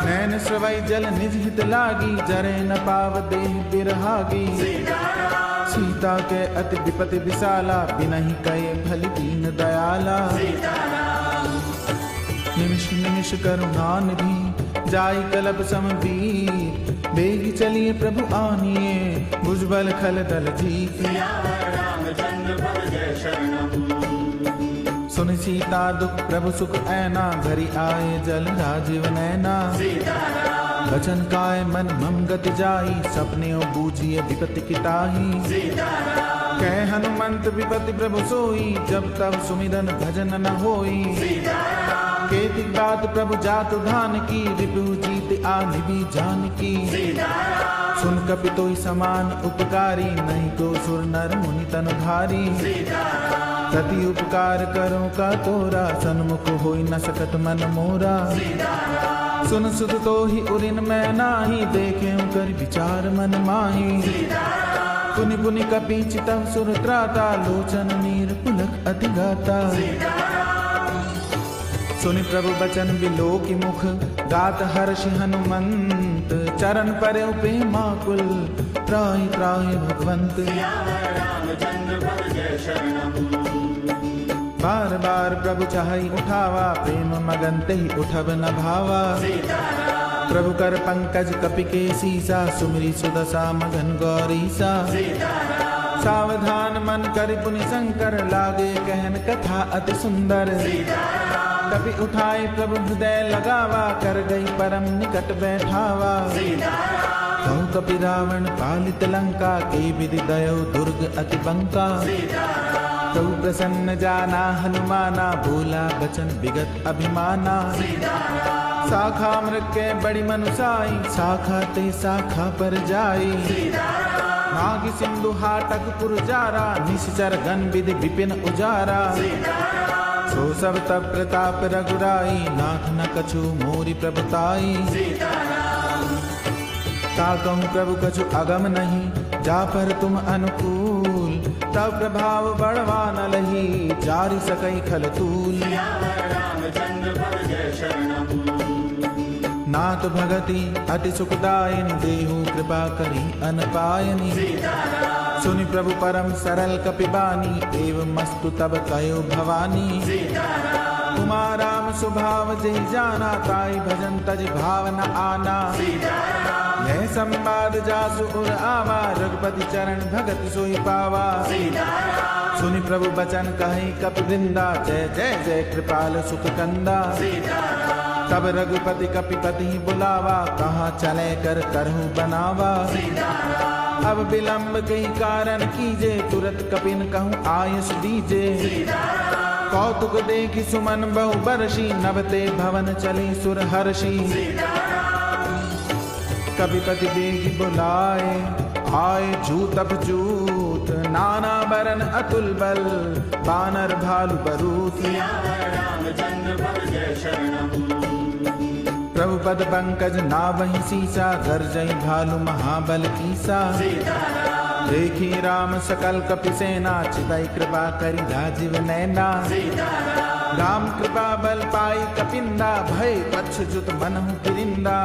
[SPEAKER 1] नैन स्रवई जल निज हित लागी, जरे न पाव देह बिरहागी। सीता के अति विपति विशाला, बिनहि कहे भली दीन दयाला। निमिष निमिष करुणा निधि, जाय कलप समबीर। बेगी चलिए प्रभु आनिए, भुजबल खल दल जीत।
[SPEAKER 2] रामचंद्र भज जय शरणम।
[SPEAKER 1] सुन सीता दुख प्रभु सुख ऐना, घरि आए जल राजीव नैना। बचन काय मन मम गति जाई, सपने बूझिए विपत्ति किताही। कह हनुमंत विपत्ति प्रभु सोई, जब तब सुमिरन भजन न होई। केति बात प्रभु जातु धान की, रिपु जीत आनि भी जान की। सुन कपि तोई समान उपकारी, नहीं को सुर नर मुनि तन धारी। प्रति उपकार करो का तोरा, सन्मुख होई न सकत मन मोरा। सुन सुध तो ही उरिन मैं नाही, देखे कर विचार मन माही। पुनि पुनि कपि चितव सुर त्राता, लोचन नीर पुलक अति गाता। सुनि प्रभु बचन बिलोकि मुख, गात हर्षि हनुमंत। चरण परे प्रेमाकुल, त्राहि त्राहि भगवंत।
[SPEAKER 2] रामचंद्र भज जय शरणम।
[SPEAKER 1] बार बार प्रभु चाहि उठावा, प्रेम मगन तेहि उठब न भावा। प्रभु कर पंकज कपि के सीसा, सुमिरि सुदशा मगन गौरीसा। सावधान मन करि पुनि शंकर, लागे कहन कथा अति सुंदर। कपि उठाए प्रभु हृदय लगावा, कर गई परम निकट बैठावा। कहु कपि रावण पालित लंका, के विधि दयो दुर्ग अति बंका। प्रभु प्रसन्न जाना हनुमाना, बोला बचन विगत अभिमाना। शाखा मृग बड़ी मनुसाई, शाखा ते शाखा पर जाई। नाग सिंधु हाटक पुरजारा, निश्चर गण विधि विपिन उजारा। सो सब तब प्रताप रघुराई, नाथ न कछु मोरी प्रभुताई। ता कहूँ प्रभु कछु अगम नहीं, जा पर तुम अनुकूल। तब प्रभाव बढ़वा न लही, जारि सकई खल तूल। नाथ भगति अति सुखदायिनी, देहु कृपा करी अनपायनी। सुनि प्रभु परम सरल कपिबानी, एवं मस्तु तब कयो भवानी। कुमाराम स्वभाव जय जाना, ताई भजन तज भाव न आना। यह संवाद जासु उर आवा, रघुपति चरण भगत सोई पावा। सुनि प्रभु बचन कहि कपि वृंदा, जय जय जय कृपाल सुख कंदा। तब रघुपति कपिपति बुलावा, कहाँ चले कर करहु बनावा। अब विलंब कई कारण कीजे, तुरत कपिन कहूँ आयुष दीजे। कौतुक देखि सुमन बहु बरसी, नभते भवन चली सुर हर्षि। कपिपति बेगी बुलाए, आए जूत जूत। नाना बरन अतुल बल, बानर भालु बरूत। प्रभु पद पंकज नावहि सीसा, गर्जई भालु महाबल कीसा। देखी राम सकल कपि सेना, चितई कृपा करी राजीव नैना। राम कृपा बल पाई कपिंदा, भय पक्ष जुत मनहु पिरिंदा।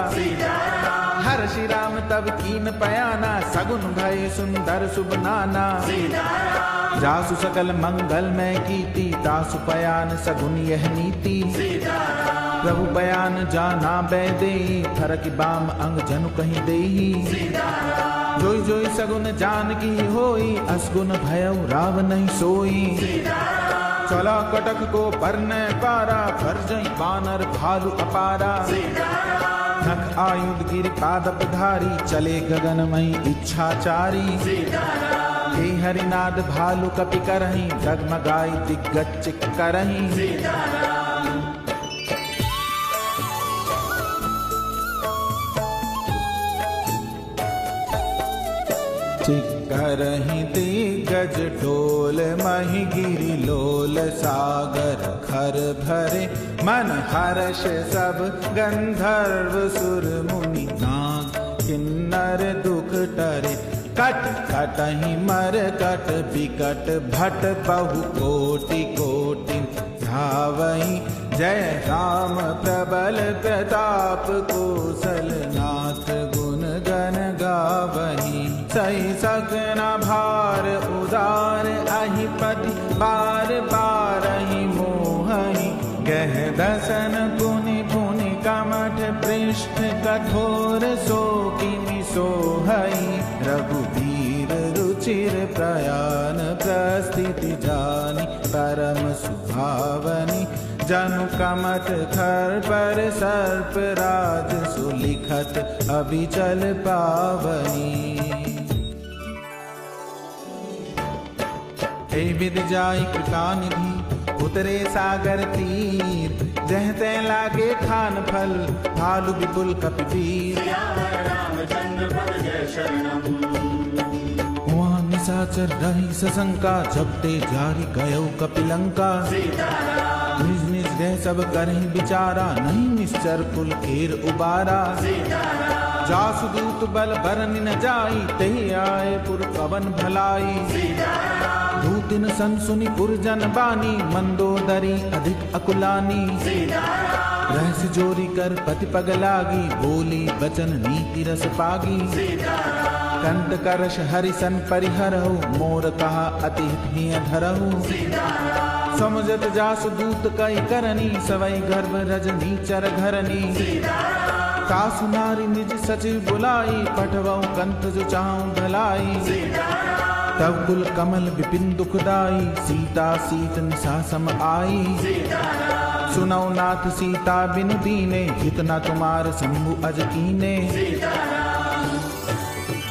[SPEAKER 1] हर्षि राम तब कीन पयाना, सगुन भय सुंदर शुभ नाना। जासु सकल मंगल में कीर्ति, तासु पयान सगुन यह नीति। प्रभु बयान जाना बैदेई, फरक बाम अंग जनु कहीं देही। जोई जोई सगुन जान की होई, असगुन भयउ राव नहीं सोई। चला कटक को परने पारा, फरजई बानर भालु अपारा। नख आयुध गिर पादप धारी, चले गगनमयी इच्छाचारी। हे हरिनाद भालु कपि करहीं, डगमगाई दिग्गज करहीं। करहीं दिग्गज ढोल, मही गिरि लोल सागर खर भरे। मन हर्ष सब गंधर्व सुर मुनि, नाग किन्नर दुख टरे। कट कटहि मर कट बिकट, भट बहु कोटि कोटि धावई। जय राम प्रबल प्रताप, कौशल नाथ गुण गण गावही। सही सकना भार उदार, अहिपति बार बारहि मोहहि। गह दसन पुनि पुनि कमठ, पृष्ठ कठोर सो किमि सोहई। रघुबीर रुचिर प्रयान, प्रस्थिति जानी परम सुभावनी। जनु कमठ खर पर सर्प राज, सुलिखत अभिचल पावनी। हे विधि जाई कृपा निधि, उतरे सागर तीर। जह तै लागे खान फल, भालु विपुल कपिवीर। वहाँ निशाचर रही सशंका, जबते जारी गयो कपिलंका। निज निज गए सब करहीं विचारा, नहीं निश्चर कुल केर उबारा। जासु दूत बल बरनि न जाई, तहि आए पुर पवन भलाई। दूतिन सन सुनि पुरजन बानी, मंदोदरी अधिक अकुलानी। रहस्य जोरी कर पति पग लागी, बोली बचन नीति रस पागी। कंठ करश हरिसन परिहरहु, मोर कहा अति हित धरहु। समुझत जासु दूत कई करनी, सवई गर्भ रजनी चर घरनी। सासु नारी निज सचिव बुलाई, पठवऊ कंठ जो चाहूं भलाई। तब कुल कमल विपिन दुखदाई, सीता सीत निशा सम आई। सुनौ नाथ सीता बिनु दीने, हित न तुम्हार शंभु अज कीने।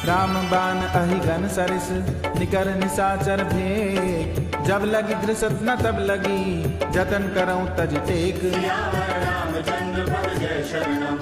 [SPEAKER 1] राम बाण अहिगन सरिस निकर निशाचर भेक। जब लगी धृषत न तब लगी जतन करऊं तज टेक।
[SPEAKER 2] सियावर रामचंद्र भज जय शरणम।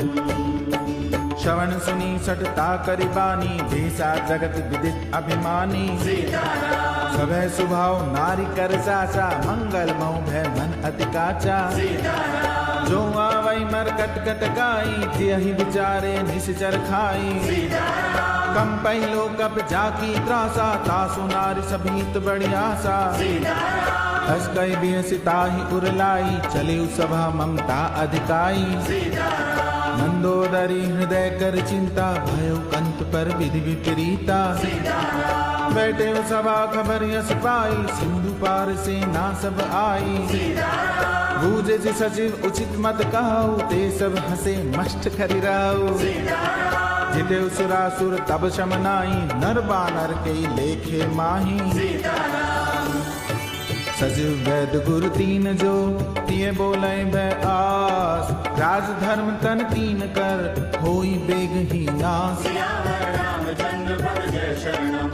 [SPEAKER 1] श्रवण सुनी सटता करि बानी जैसा जगत विदित अभिमानी।
[SPEAKER 2] सीताराम
[SPEAKER 1] सभय स्वभाव नारी कर साचा मंगल मऊ भय मन अति काचा।
[SPEAKER 2] सीताराम
[SPEAKER 1] जो आवई मर कट कट गाई तियहि विचारे निश्चर खाई।
[SPEAKER 2] सीताराम
[SPEAKER 1] कम पहलो कप जाकी त्रासा तासु नारी सभीत बड़ी आशा।
[SPEAKER 2] सीताराम
[SPEAKER 1] हस गई बिहसिताहि उरलाई चले सभा ममता अधिकाई।
[SPEAKER 2] सीताराम
[SPEAKER 1] मंदोदरी हृदय कर चिंता भयो कंत पर विधि विपरीता।
[SPEAKER 2] सीताराम
[SPEAKER 1] बैठे सभा खबर यस पाई सिंधु पार से ना सब आई।
[SPEAKER 2] सीताराम
[SPEAKER 1] बूझे जी सचिव उचित मत कहु ते सब हंसे मस्त खरी रहु।
[SPEAKER 2] सीताराम
[SPEAKER 1] जिते सुरासुर तब शमनाई नर बानर के लेखे माही।
[SPEAKER 2] सीताराम
[SPEAKER 1] सचिव वैद गुरु तीन जो तिये बोले भय आस। राज धर्म तन तीन कर होई बेग ही नास।
[SPEAKER 2] सियावर रामचंद्र भज जय शरणम।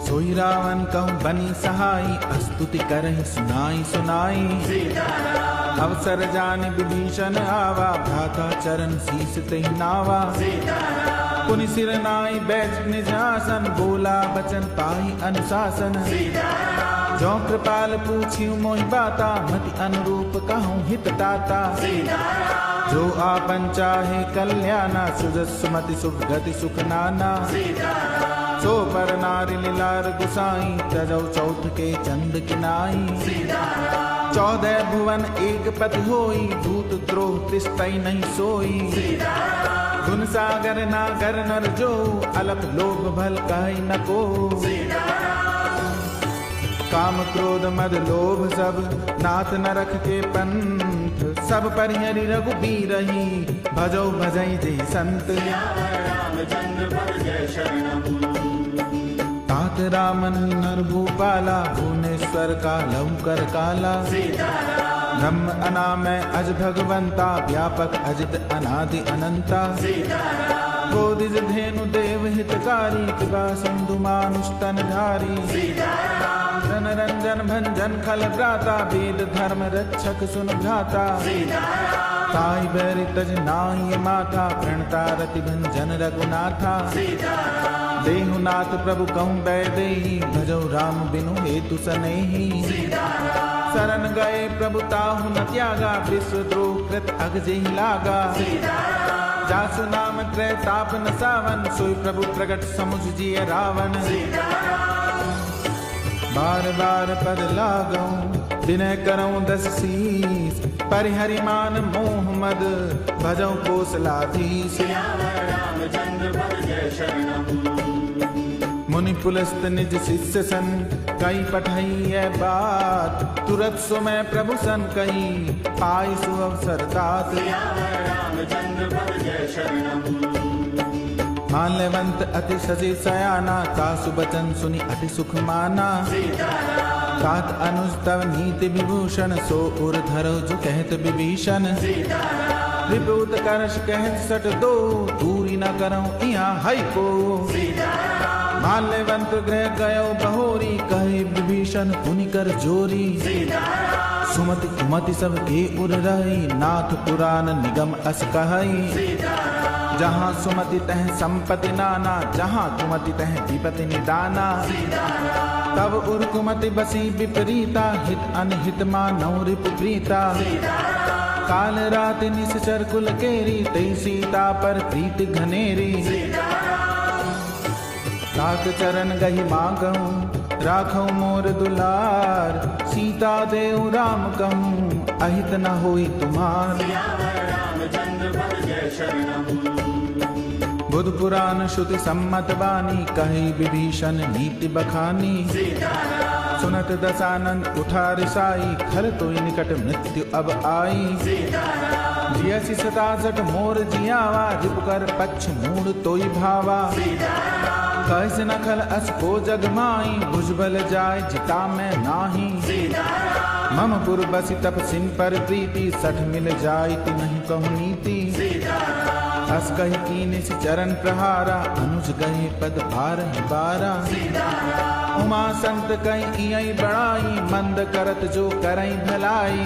[SPEAKER 1] सोई रावण कहूँ बनी सहाई स्तुति करहि सुनाई सुनाई।
[SPEAKER 2] सीताराम
[SPEAKER 1] अवसर जान विभीषण आवा भ्राता चरण शीस तहि नावा।
[SPEAKER 2] सीताराम
[SPEAKER 1] पुनि सिर नाई बैठ निज आसन बोला बचन पाई अनुशासन।
[SPEAKER 2] सीताराम
[SPEAKER 1] जो कृपाल पूछियो मोहि बाता मति अनुरूप कहूँ हित ताता।
[SPEAKER 2] सीताराम
[SPEAKER 1] जो आपन चाहे कल्याणा सुजस सुमति सुख गति सुख नाना।
[SPEAKER 2] सीताराम
[SPEAKER 1] सो पर नारी लीलार गुसाई तजौ चौथ के चंद किनाई।
[SPEAKER 2] सीताराम
[SPEAKER 1] 14 भुवन एक पति होई दूत द्रोह तिस्तई नहीं सोई।
[SPEAKER 2] सीताराम
[SPEAKER 1] गुण सागर नागर नर जो अलप लोभ भल कहि न को।
[SPEAKER 2] सीताराम
[SPEAKER 1] काम क्रोध मद लोभ सब नाथ न रख के पंथ। सब परिहरि रघुबीरहि भजौ भजई जय संत।
[SPEAKER 2] सियावर रामचंद्र भज जय शरणम।
[SPEAKER 1] तात रामन नर भूपाला भुवनेश्वर का लंकर काला।
[SPEAKER 2] सीताराम
[SPEAKER 1] ब्रह्म अनामय अज भगवंता व्यापक अजित अनादि अनंता।
[SPEAKER 2] सीताराम
[SPEAKER 1] बोधिज धेनु देव हितकारी कृपा सिंधु मानुष तन धारी।
[SPEAKER 2] सीताराम
[SPEAKER 1] जन रंजन भंजन खल भ्राता वेद धर्म रक्षक सुन भ्राता।
[SPEAKER 2] सीताराम
[SPEAKER 1] ताई बैरि तज नाई माथा प्रणता रति भंजन रघुनाथा।
[SPEAKER 2] सीताराम
[SPEAKER 1] देहुनाथ प्रभु कहूँ बैदेही भजौ राम बिनु हेतु सनेही।
[SPEAKER 2] सीताराम
[SPEAKER 1] शरण गए प्रभु ताहु न त्यागा विश्व द्रोह कृत अग जेहि लागा।
[SPEAKER 2] सीताराम
[SPEAKER 1] जासु नाम त्रय ताप न सावन सोई प्रभु प्रगट समुझ जिय रावण।
[SPEAKER 2] सीताराम
[SPEAKER 1] बार बार पद लागऊं विनय करऊं 10 शीस। परिहरि मान मोह मद भजौ कोसलाधीश।
[SPEAKER 2] सियावर रामचंद्र भज जय शरणम।
[SPEAKER 1] मुनि पुलस्त निज शिष्य सन कई पठई है बात। तुरत सुमय प्रभु सन कही पाई सुअवसर तात।
[SPEAKER 2] सियावर रामचंद्र भज जय शरणम।
[SPEAKER 1] माल्यवंत अति सजे सयाना तासु बचन सुनि अति सुख माना।
[SPEAKER 2] सीताराम
[SPEAKER 1] तात अनुज तव नीति विभूषण सो उर धरो जो कहत विभीषण।
[SPEAKER 2] सीताराम
[SPEAKER 1] विभूत करश कहत सट दो दूरी न करऊं इहाँ हई को।
[SPEAKER 2] सीताराम
[SPEAKER 1] माल्यवंत गृह गयो बहोरी कहे विभीषण पुनि कर जोरी।
[SPEAKER 2] सीताराम
[SPEAKER 1] सुमति कुमति सब के उर रही नाथ पुराण निगम अस कहई।
[SPEAKER 2] सीताराम
[SPEAKER 1] जहाँ सुमति तह संपत्ति नाना जहाँ कुमति तह विपति निदाना।
[SPEAKER 2] सीताराम
[SPEAKER 1] तब उर कुमति बसी विपरीता हित अनहित मानौ रिपु प्रीता।
[SPEAKER 2] सीताराम
[SPEAKER 1] काल रात निश्चर कुल केरी तई सीता पर प्रीति घनेरी।
[SPEAKER 2] सीताराम
[SPEAKER 1] तात चरण गही मांगऊं राखऊं मोर दुलार। सीता देव राम कहूँ अहित न होई तुम्हार।
[SPEAKER 2] सियावर रामचंद्र भज जय शरणम।
[SPEAKER 1] बुध पुराण श्रुति सम्मत बानी कही विभीषण नीति बखानी।
[SPEAKER 2] सीताराम
[SPEAKER 1] सुनत दशानंद उठा रिसाई खर तोई निकट मृत्यु अब आई।
[SPEAKER 2] सीताराम
[SPEAKER 1] जियसि सता जट मोर जियावा रिपुकर पक्ष मूड तोई भावा।
[SPEAKER 2] सीताराम
[SPEAKER 1] कैसे न खल अस को जगमाई भुजबल जाय जिता में नाही।
[SPEAKER 2] सीताराम
[SPEAKER 1] मम पुर बसि तप सिन पर प्रीति सठ मिल जाय ति नहीं कहु नीति।
[SPEAKER 2] सीताराम
[SPEAKER 1] हस कही कीने से चरण प्रहारा, अनुज गए पद बारह बारा। उमा संत कहीं इयई बड़ाई, मंद करत जो करई भलाई।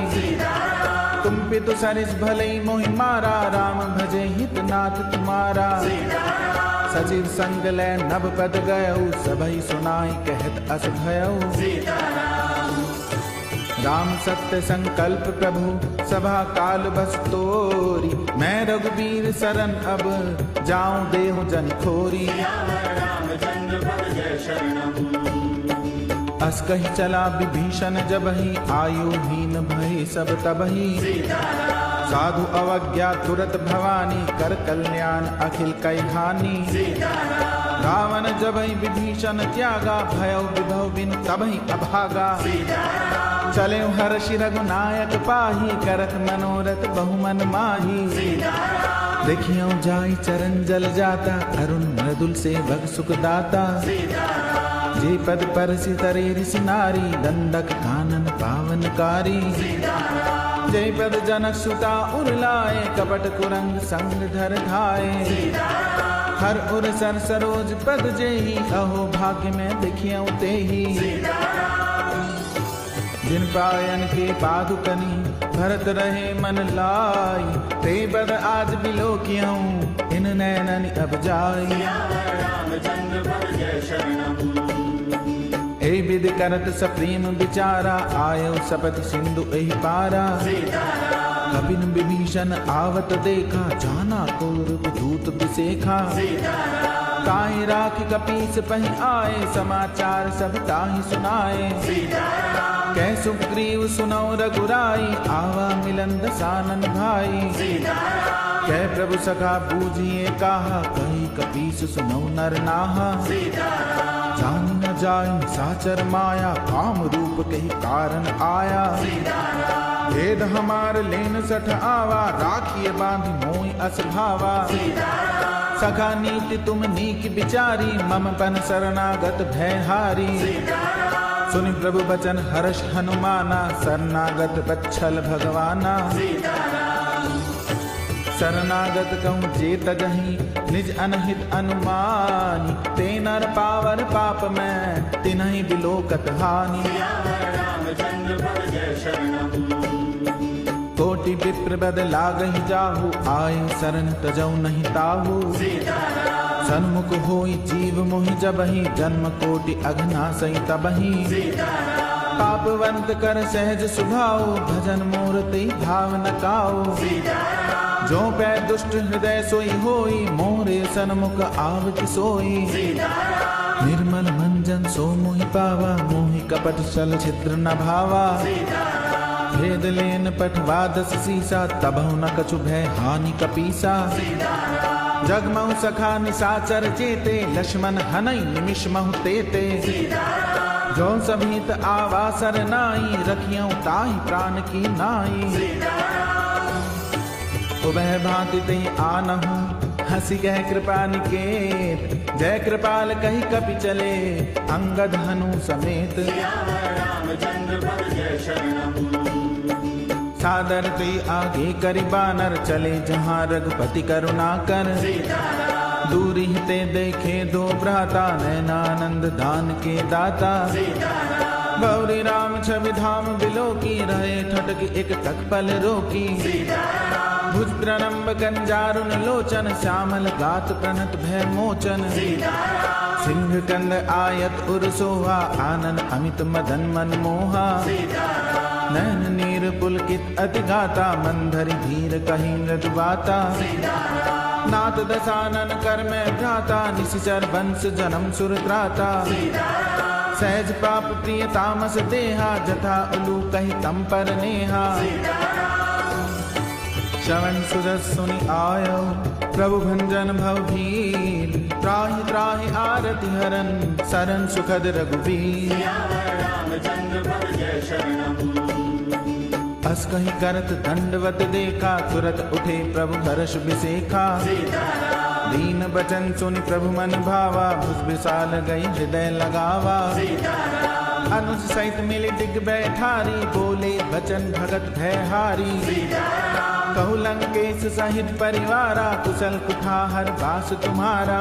[SPEAKER 1] तुम पितु सरिस भलई मोहि मारा, राम भजे हित नाथ तुम्हारा। सचिव संग लै नभ पद गयऊ, सबई सुनाई कहत अस भयऊ। राम सत्य संकल्प प्रभु, सभा काल बस तोरी। मैं रघुबीर सरन अब, जाऊं देहु जन खोरी।
[SPEAKER 2] रामचंद्र पद जय शरणम।
[SPEAKER 1] अस कही चला विभीषण जबहि, आयुहीन भय सब तबहि। साधु अवज्ञा तुरत भवानी, कर कल्याण अखिल कई हानि। रावण जबहि विभीषण त्यागा, भयउ विभव बिन तबहि अभागा। चले हर्षि रघुनायक पाही, करत मनोरथ बहुमन माही। देखियो जाई चरण जल जाता, अरुण मृदुल सेवक सुख दाता। जे पद पर सितरे ऋषि नारी, दंडक कानन पावनकारी। जय पद जनक सुता उर्लाए, कपट कुरंग संग धर धाये। हर उर सर सरोज पद जेहि, अहो भाग्य में देखियो तेहि। जिन पायन के पादुकनी, भरत रहे मन लाई। ते पद आज बिलोकियऊं, इन नैनन अब जाई।
[SPEAKER 2] रामचंद्र पद जय शरणम।
[SPEAKER 1] ए विधि करत सप्रेम विचारा, आयो सपत सिंधु एहि पारा। कपिन विभीषण आवत देखा, जाना कौरव दूत बिसेखा। ताहि राखि कपीस पहि आए, समाचार सब ताहि सुनाए। कै सुग्रीव सुनौ रघुराई, आवा मिलन दसानन भाई। कै प्रभु सखा बूझिए कहा, कही कपीस सुनौ नर नाहा। जान न जाय साचर माया, काम रूप कही कारण आया। भेद हमार लेन सठ आवा, राखिए बांधि मोहि अस भावा। सखा नीति तुम नीक विचारी, मम पन शरणागत भय हारी। सुनि प्रभु बचन हर्ष हनुमाना, शरणागत बच्छल भगवाना। शरणागत कहूँ जे तजहि, निज अनहित अनुमानी। ते नर पावर पाप में, तिन्हि बिलोकत हानि।
[SPEAKER 2] रामचंद्र पद जय शरणम।
[SPEAKER 1] कोटि विप्र बद लागहि जाहु, आए शरण तजौ नहीं ताहु। सन्मुख होई जीव मोहि जबहि, जन्म कोटि अघनासई तबहि। पापवंत कर सहज सुभाओ, भजन मूर्ति भाव न काओ। जो पै दुष्ट हृदय सोई होई, मोरे सन्मुख आवति सोई। निर्मल मंजन सो मोहि पावा, मोहि कपट छल छिद्र न भावा। भेद लेन पठवा दस सीसा, तबहु न कछु भय हानि कपीसा। जगमहु सखा निसाचर चेते, लक्ष्मण हनई निमिष महु तेते। जो सभीत आवासर नाई, रखियौ ताहि प्राण की नाई। उबह भांति तई आनहु, हंसी कह कृपा निकेत। जय कृपाल कही कपि चले, अंगद हनु समेत।
[SPEAKER 2] रामचंद्र पद जय शरणम।
[SPEAKER 1] सादर तुई आगे करि बानर, चले जहाँ रघुपति करुणा कर। दूरी ते देखे दो भ्राता, नैनानंद दान के दाता। गौरी राम छवि धाम बिलोकी, रहे ठटक एक टक पल रोकी। भुज प्रणम्ब कंजारुन लोचन, श्यामल गात प्रणत भय मोचन। सिंह कंद आयत उर सोहा, आनन अमित मदन मन मोहा। नैन नीर पुलकित अति गाता, मंधरि धीर कही मृदु बाता। नाथ दसानन कर में भ्राता, निशिचर वंश जन्म सुर त्राता। सहज पाप प्रिय तामस देहा, जथा उलू कही तम पर नेहा। श्रवण सुजस सुनि आयो, प्रभु भंजन भव भीर। त्राहि त्राहि आरति हरन, सरन सुखद रघुवीर।
[SPEAKER 2] रामचंद्र पद जय शरणम।
[SPEAKER 1] अस कहीं करत दंडवत देखा, तुरत उठे प्रभु हर्ष बिसेखा। दीन बचन सुनि प्रभु मन भावा, भुज विशाल गई हृदय लगावा। अनुज सहित मिले दिग बैठारी, बोले बचन भगत भयहारी। कहु लंकेश सहित परिवारा, कुशल कुठाहर बास तुम्हारा।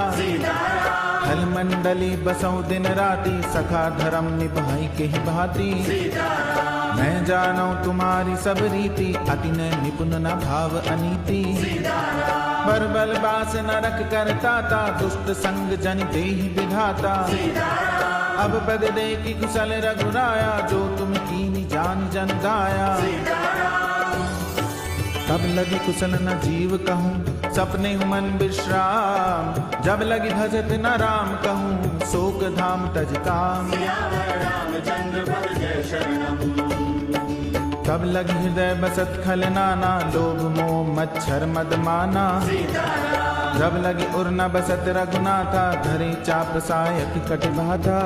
[SPEAKER 1] हल मंडली बसौ दिन राति, सखा धर्म निभाई के भांति। मैं जानो तुम्हारी सब रीति, अति न निपुण न भाव अनीति। बरबल बास नरक करताता, दुष्ट संग जन देहि विधाता। अब पद दे की कुशल रघुराया, जो तुम कीनी जान जन गाया। तब लगी कुशल न जीव कहूँ, सपने मन विश्राम। जब लगी भजत न राम कहूँ, शोक धाम तज काम। तब लगी हृदय बसत खल नाना, लोभ मोह मच्छर मद माना। जब लगी उर न बसत रघुनाथा, धरे चाप सायक कट बाधा।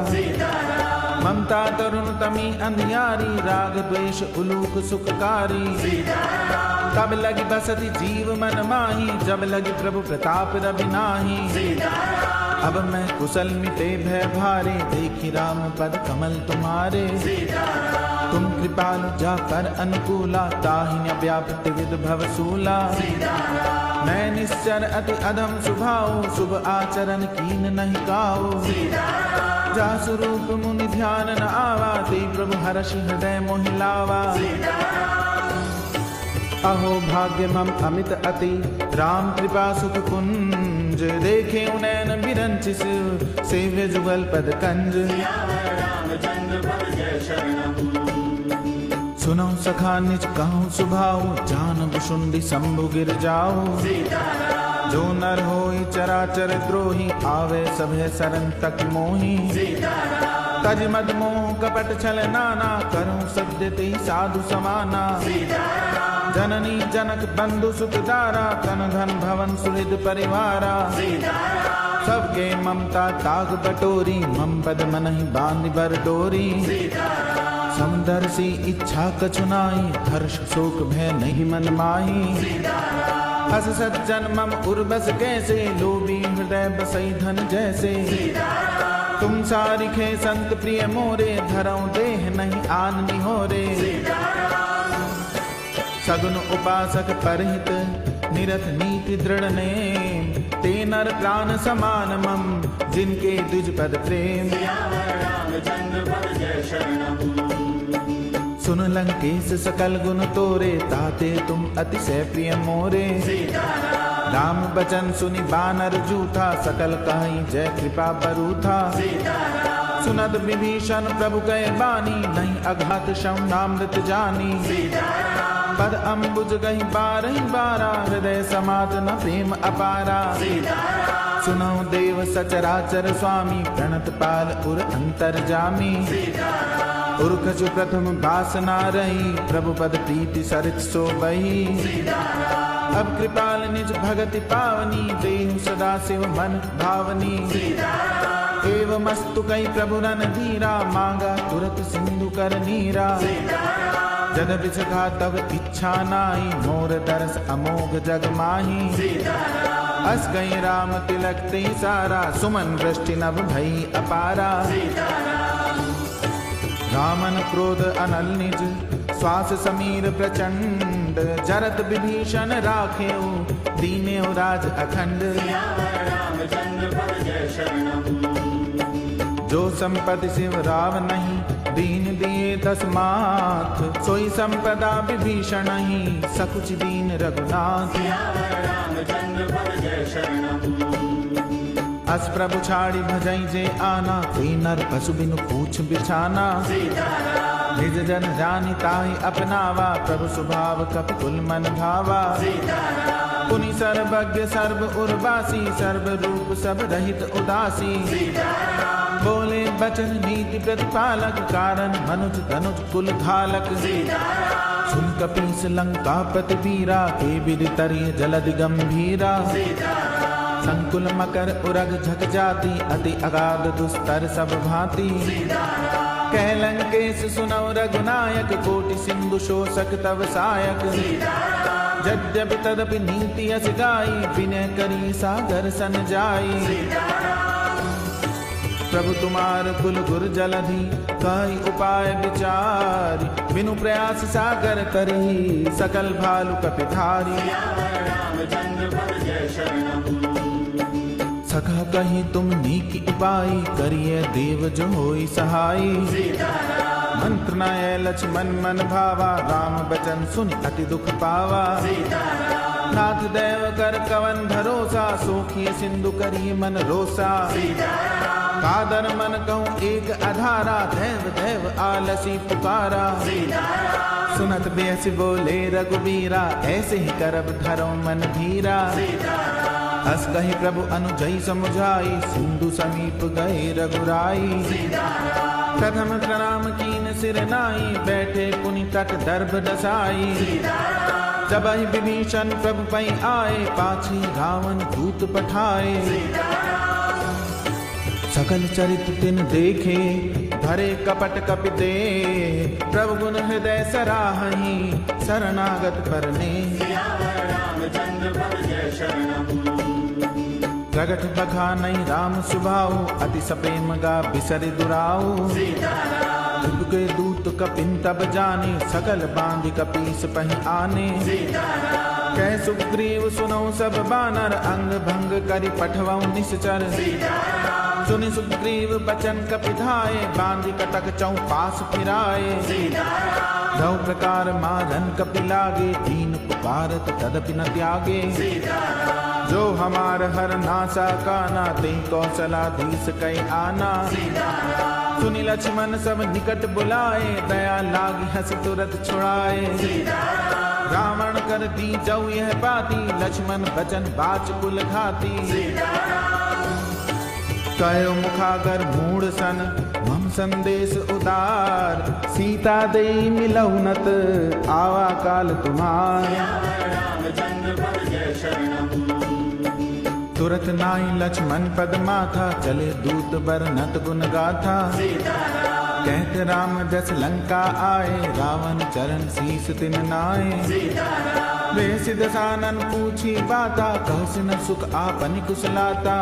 [SPEAKER 1] ममता तरुण तमी अंधियारी, राग द्वेष उलूक सुखकारी। तब लगी बसती जीव मन माही, जब लगी प्रभु प्रताप रवि नाही। अब मैं कुशल मिटे भय भारे, देखी राम पद कमल तुम्हारे। तुम कृपालु जाकर अनुकूला, ताहि न व्यापत विद भवसूला। मैं निश्चर अति अधम स्वभाव, शुभ आचरण कीन नहीं काओ। जा स्वरूप मुनि ध्यान न आवा, ते प्रभु हर्षि हृदय मोहि लावा। अहो भाग्य मम अमित अति, राम कृपा सुख कुंज। देखे नैन बिरंचिस, सेव्य जुगल पद कंज। सुनो सखा निज कहूँ सुभाऊ, जान बुशुंडी शंभु गिर जाओ। जो नर होई चराचर द्रोही, आवे सभे सरन तक मोही। तज मद मोह कपट छल नाना, करूं सत्य ते साधु समाना। जननी जनक बंधु सुत दारा, तन धन भवन सुहृद परिवारा। सबके ममता ताग बटोरी, मम पद मनहि बांधि बर डोरी। समदर्शी इच्छा कछु नाई, हर्ष शोक भय नहीं मन माही। अस सज्जन मम उर्बस कैसे, लोभी हृदय बसई धन जैसे। तुम सारिखे संत प्रिय मोरे, धरऊं देह नहीं आन निहोरे। सगुन उपासक परहित, निरत नीति दृढ़ नेम। ते नर प्राण समान मम, जिनके द्विज पद प्रेम। सुन लंकेश सकल गुण तोरे, ताते तुम अतिशय प्रिय मोरे। राम बचन सुनि बानर जूठा, सकल कहीं जय कृपा बरूथा। सुनद विभीषण प्रभु कहे बानी, नहीं अघात शम नामृत जानी। पद अम्बुज गही बारही बारा, हृदय समात न प्रेम अपारा। सुनो देव सचराचर स्वामी, प्रणत पाल उर अंतर जामी। उर्खचु प्रथम वासना रही, प्रभु पद प्रीति सरित सो बही। अब कृपाल निज भगति पावनी, देहु सदा शिव मन भावनी। एवं मस्तु कई प्रभु रन धीरा, मांगा तुरत सिंधु कर नीरा। जद बिसखा तब इच्छा नाई, मोर दरस अमोघ जग माही। अस गई राम तिलक ते सारा, सुमन वृष्टि नभ भई अपारा। रामन क्रोध अनल निज, श्वास समीर प्रचंड। जरत विभीषण राखेऊ, दीनेऊ राज अखंड। जो संपत्ति शिव राव नहीं, दीन दिए दस माथ। सोई संपदा विभीषण ही, सकुच दीन रघुनाथ। अस प्रभु छाड़ी भजई जे आना, ते नर पशु बिनु पूछ बिछाना। निज जन जानि ताहि अपनावा, प्रभु स्वभाव कपिकुल मन भावा। पुनि सर्वज्ञ सर्व उर्वासी, सर्व रूप सब रहित उदासी। बोले बचन नीति प्रतिपालक, कारण मनुज धनुज कुल घालक। सुन कपीस लंकापति वीरा, के विधि तरिय जलधि गंभीरा। संकुल मकर उरग झक जाति, अति अगाध दुस्तर सब भांति। कह लंकेश सुनौ रघुनायक, कोटि सिंधु शोषक तव सायक। यद्यपि तदपि नीति अस गाई, विनय करी सागर सन जाई। प्रभु तुम्हार कुल गुर जलधि कई उपाय विचारी, बिनु प्रयास सागर तरही सकल भालु कपिधारी।
[SPEAKER 2] रामचंद्र पद जय शरणम।
[SPEAKER 1] सखा कहीं तुम नीक उपाय, करिए देव जो होई सहाय। मंत्र नय लक्ष्मण मन भावा, राम बचन सुनि अति दुख पावा। नाथ देव कर कवन भरोसा, सोखिए सिंधु करिए मन रोसा। कादर मन कहूँ एक अधारा, देव देव आलसी पुकारा। सुनत बेस बोले रघुबीरा, ऐसे ही करब धरो मन धीरा। हस कही प्रभु अनुजई समुझाई, सिंधु समीप गए रघुराई। प्रथम प्रणाम कीन सिर नाई, बैठे पुनि तट दर्भ दसाई। जब ही विभीषण प्रभु पै आए, पाछी रावण दूत पठाए। सकल चरित तिन देखे, भरे कपट कपिते। प्रभु गुण हृदय सराहहि, शरणागत परने।
[SPEAKER 2] रामचंद्र पद जय शरणम।
[SPEAKER 1] प्रगट बखा नहीं राम सुभाऊ, अति सप्रेम गा बिसरि दुराऊ। के दूत कपिन तब जाने, सकल बांधि कपीस पहि आने। कह सुग्रीव सुनो सब बानर, अंग भंग करि पठवऊ निश्चर। सुनि सुग्रीव बचन कपिधाए, बांधि कटक चौपास फिराए। दो प्रकार मारन कपि लागे, दीन पुकारत तदपि न त्यागे। जो हमार हर नासा काना, ते कौशलाधीश कै आना। सुनि लक्ष्मण सब निकट बुलाए, दया लागी हंस तुरत छुड़ाए। रावण कर दी जऊ यह बाती, लक्ष्मण बचन बाच कुल घाती। कयो मुखागर मूढ़ सन, मम संदेश उदार। सीता दे मिलौनत, आवा काल तुम्हार।
[SPEAKER 2] रामचंद्र पद जय शरणम।
[SPEAKER 1] तुरत नाई लक्ष्मण पद माथा, चले दूत बरनत गुण गाथा। कहते राम जस लंका आए, रावण चरण शीस तिन नाए। वे सिद्ध सानन पूछी बाता, कहसिन सुख आपनि कुशलाता।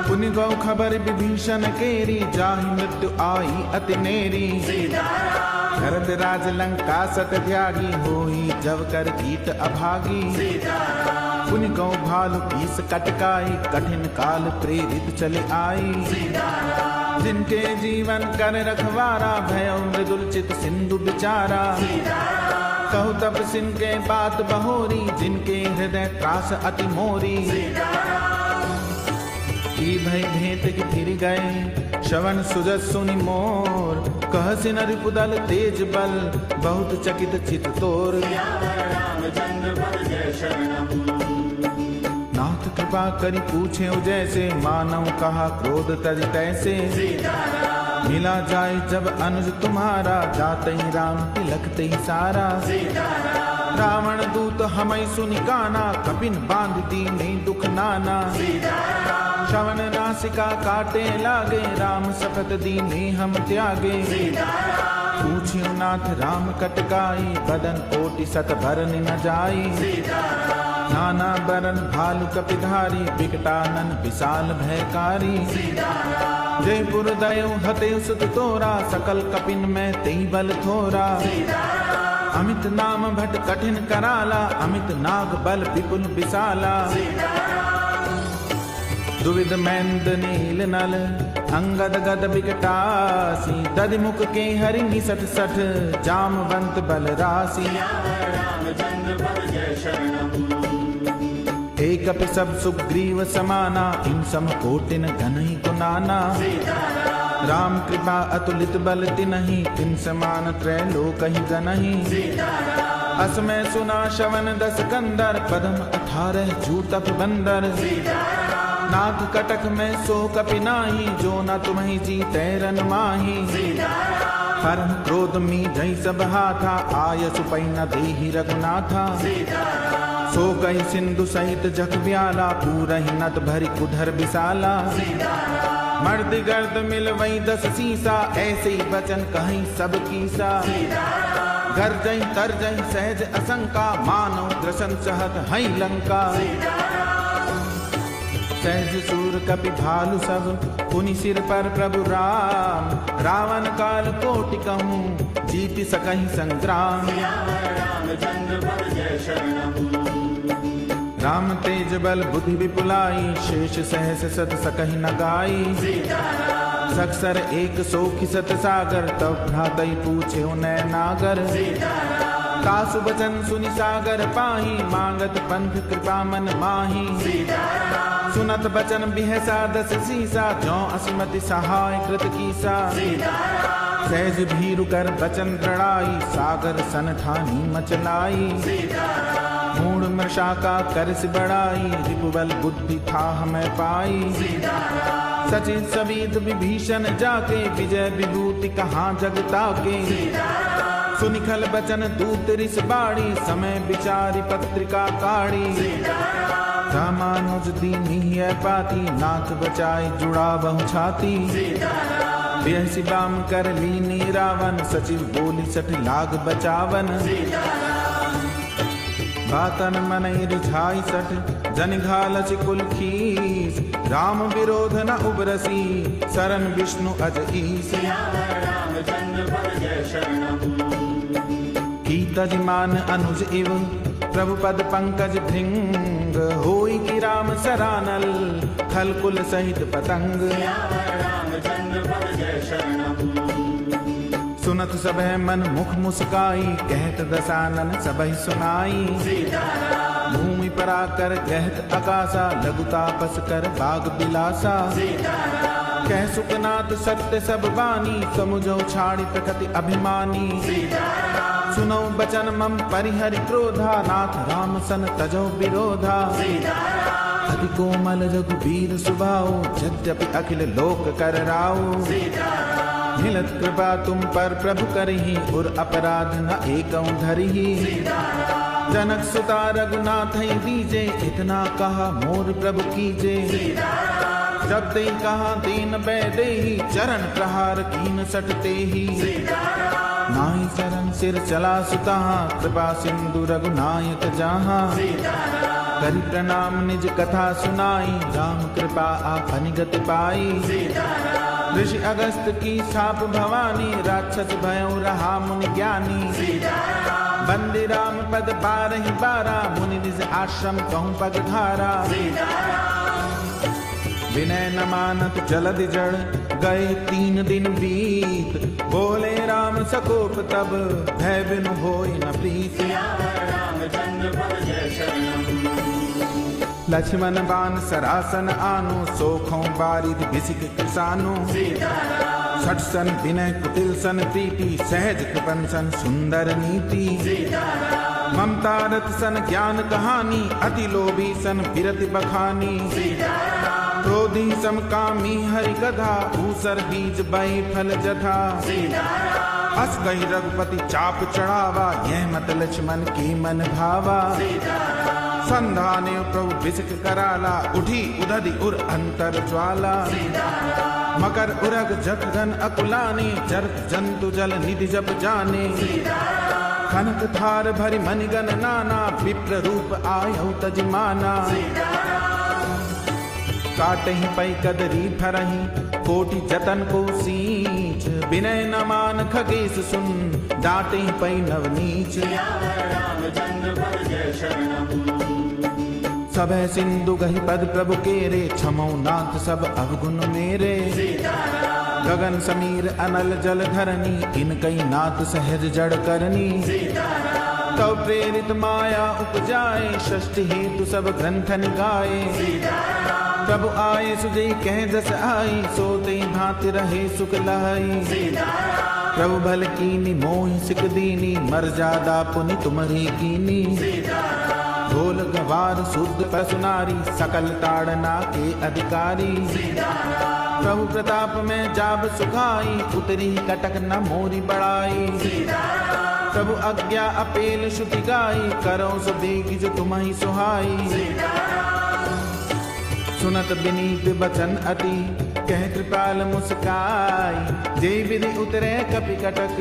[SPEAKER 1] पुनि गौ खबर विभीषण केरी, जाहि मृत्यु आई अति नेरी। भरत राज लंका सत त्यागी, होई जब कर कीट अभागी। पुनि गौ भालु पीस कटकाई, कठिन काल प्रेरित चले आई। जिनके जीवन कर रखवारा, भयो मृदुल चित सिंधु बिचारा। कहु तब सिन के बात बहोरी, जिनके हृदय त्रास अति मोरी। की भय भेंट की फिर गए, श्रवण सुजस सुनि मोर। कहसिन रिपुदल तेज बल, बहुत चकित चित तोर।
[SPEAKER 2] रामचंद्र पद जय शरणम।
[SPEAKER 1] नाथ कृपा करि पूछे जैसे, मानव कहा क्रोध तज तैसे। मिला जाए जब अनुज तुम्हारा, जाते ही राम तिलकते ही सारा। रावण दूत हमई सुनि काना, कपिन बांध दीने दुख नाना। श्रवण नासिका काटे लागे, राम सपत दीने हम त्यागे। पूछियो नाथ राम कटकाई, बदन कोटि सत भरन न जाई। नाना बरन भालु कपिधारी, बिकटानन विशाल भयकारी। जयपुर दयो हते सुत तोरा, सकल कपिन में तेई बल थोरा। अमित नाम भट कठिन कराला, अमित नाग बल विपुल विशाला। दुविध मैंद नील नल, अंगद गद बिकटासी। दधिमुख के हरि निसठ सठ, जामवंत बल राशि।
[SPEAKER 2] रामचंद्र पद जय शरणम।
[SPEAKER 1] एक अपि सब सुग्रीव समाना, इन सम कोटिन घनहि गुनाना। राम कृपा अतुलित बल तिनहि, तिन समान त्रैलोकहि गनहि। असमय सुना श्रवण दस कंदर, पदम 18 जूतप बंदर। नाथ कटक में सो कपि नाही, जो न तुम्हि जीतै रन माही। परम क्रोध मी जय सब हाथा, आय सुपै न देहि रघुनाथा। सो कहि सिंधु सहित जख ब्याला, पूरहि नत भरि कुधर विशाला। मर्द गर्द मिल वही 10 सीसा, ऐसे ही वचन कहीं सब कीसा। गर्जई तरजई सहज असंका, मानव ग्रसन सहत हई लंका। सहज सूर कपि भालु सब पुनि सिर पर प्रभु राम। रावण काल कोटि कहूँ जीति सकहि संग्राम।
[SPEAKER 2] रामचंद्र पद जय शरणम।
[SPEAKER 1] राम तेज बल बुद्धि विपुलाई शेष सहस सत सकहि न गाई। सकसर एक सोखि सत सागर तब भ्रातई पूछे नय नागर। तासु बचन सुनि सागर पाही मांगत पंथ कृपा मन माही। सुनत बचन बिहसा दस सीसा जौ असिमति सहाय कृत कीसा। सहज भीरु कर बचन दृढ़ाई सागर सन ठानी मचलाई। मूढ़ मृषा का करस बढ़ाई रिपुबल बुद्धि था हमें पाई। सचित सविद विभीषण जाके विजय विभूति कहाँ जगता के। सुनिखल बचन दूत रिस बाड़ी समय विचारी पत्रिका काढ़ी। रामानुज दीनी है पाती नाथ बचाई जुड़ा बहु छाती। बेहसी बाम कर लीनी रावण सचिव बोली सठ लाग बचावन। बातन मनई रिझाई सठ जन घालच कुल खीस। राम विरोध न उबरसी शरण विष्णु अज ईस।
[SPEAKER 2] रामचंद्र पद जय शरणम।
[SPEAKER 1] कीतज मान अनुज इव प्रभु पद पंकज भृंग। होई की राम सरानल खल कुल सहित पतंग।
[SPEAKER 2] रामचंद्र पद जय शरणम।
[SPEAKER 1] सुनत सबह मन मुख मुस्काई कहत दसानन सबहि सुनाई। भूमि पर आकर कहत अकासा लघु तापस कर बाग बिलासा। कह सुखनाथ सत्य सब बानी समुझो छाड़ी प्रकृति अभिमानी। सुनो बचन मम परिहरि क्रोधा नाथ राम सन तजो विरोधा। अति कोमल रघुबीर सुभाओ यद्यपि अखिल लोक कर राओ। मिलत कृपा तुम पर प्रभु करही और अपराध न एकं धरही। जनक सुता रघुनाथ दीजे इतना कहा मोर प्रभु कीजे। जब ते कहा दीन बैदेही चरण प्रहार कीन सटते ही। नाई चरण सिर चला सुता कृपा सिंधु रघुनायक जहाँ। करि प्रणाम निज कथा सुनाई राम कृपा आपनि गति पाई। ऋषि अगस्त की छाप भवानी राक्षस भयउ रहा मुनि ज्ञानी। बंदे राम पद बारहि बारा मुनि निज आश्रम कहूँ पगधारा। विनय न मानत जलधि जड़ गए 3 दिन बीत। बोले राम सकोप तब भय बिनु होई न प्रीत।
[SPEAKER 2] रामचंद्र पद जय शरणम।
[SPEAKER 1] लक्ष्मण बान सरासन आनो सोखों बारिद बिसिक किसानो। सठ सन विनय कुटिल सन प्रीति सहज कृपन सन सुंदर नीति। ममता रत सन ज्ञान कहानी अति लोभी सन बिरति बखानी। क्रोधी समकामी हरि कथा ऊसर बीज बई फल जथा। अस गई रघुपति चाप चढ़ावा यह मत लक्ष्मण की मन भावा। संधाने प्रभु बिसिक कराला उठी उदधि उर अंतर ज्वाला। मकर उरग जट गन अकुलाने जरत जंतु जल निधि जप जाने। कनक थार भरि मनिगन नाना विप्र रूप आयौ तजमाना। काटहि पै कदरी फरहि कोटि जतन को सींच। विनय न मान खगेश सुन डांटहि पै नवनीच।
[SPEAKER 2] रामचंद्र पद जय शरणम।
[SPEAKER 1] सबह सिंधु गहि पद प्रभु केरे क्षमौ नाथ सब अवगुण मेरे। गगन समीर अनल जल धरनी इनकई नाथ सहज जड़ करनी। तब प्रेरित माया उपजाए षष्ठ हेतु सब ग्रंथन गाए। प्रभु आए सुजई कह जस आई सोते भांति रहे सुख लहाई। प्रभु भल कीनी मोहि सिक दीनी मर्यादा पुनि तुम्हारी कीनी। ढोल गवार शुद्ध पसुनारी सकल ताड़ना के अधिकारी। प्रभु प्रताप में जाब सुखाई उतरी कटक न मोरी बड़ाई। प्रभु आज्ञा अपेल श्रुति गाई करो सो बेगी जो तुम्हारी सुहाई। सुनत विनीत बचन अति कह कृपाल मुस्काई। जय विधि उतरे कपि कटक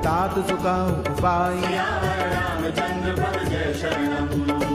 [SPEAKER 1] तात सुखाओ उपाय।
[SPEAKER 2] रामचंद्र पद जय शरणम।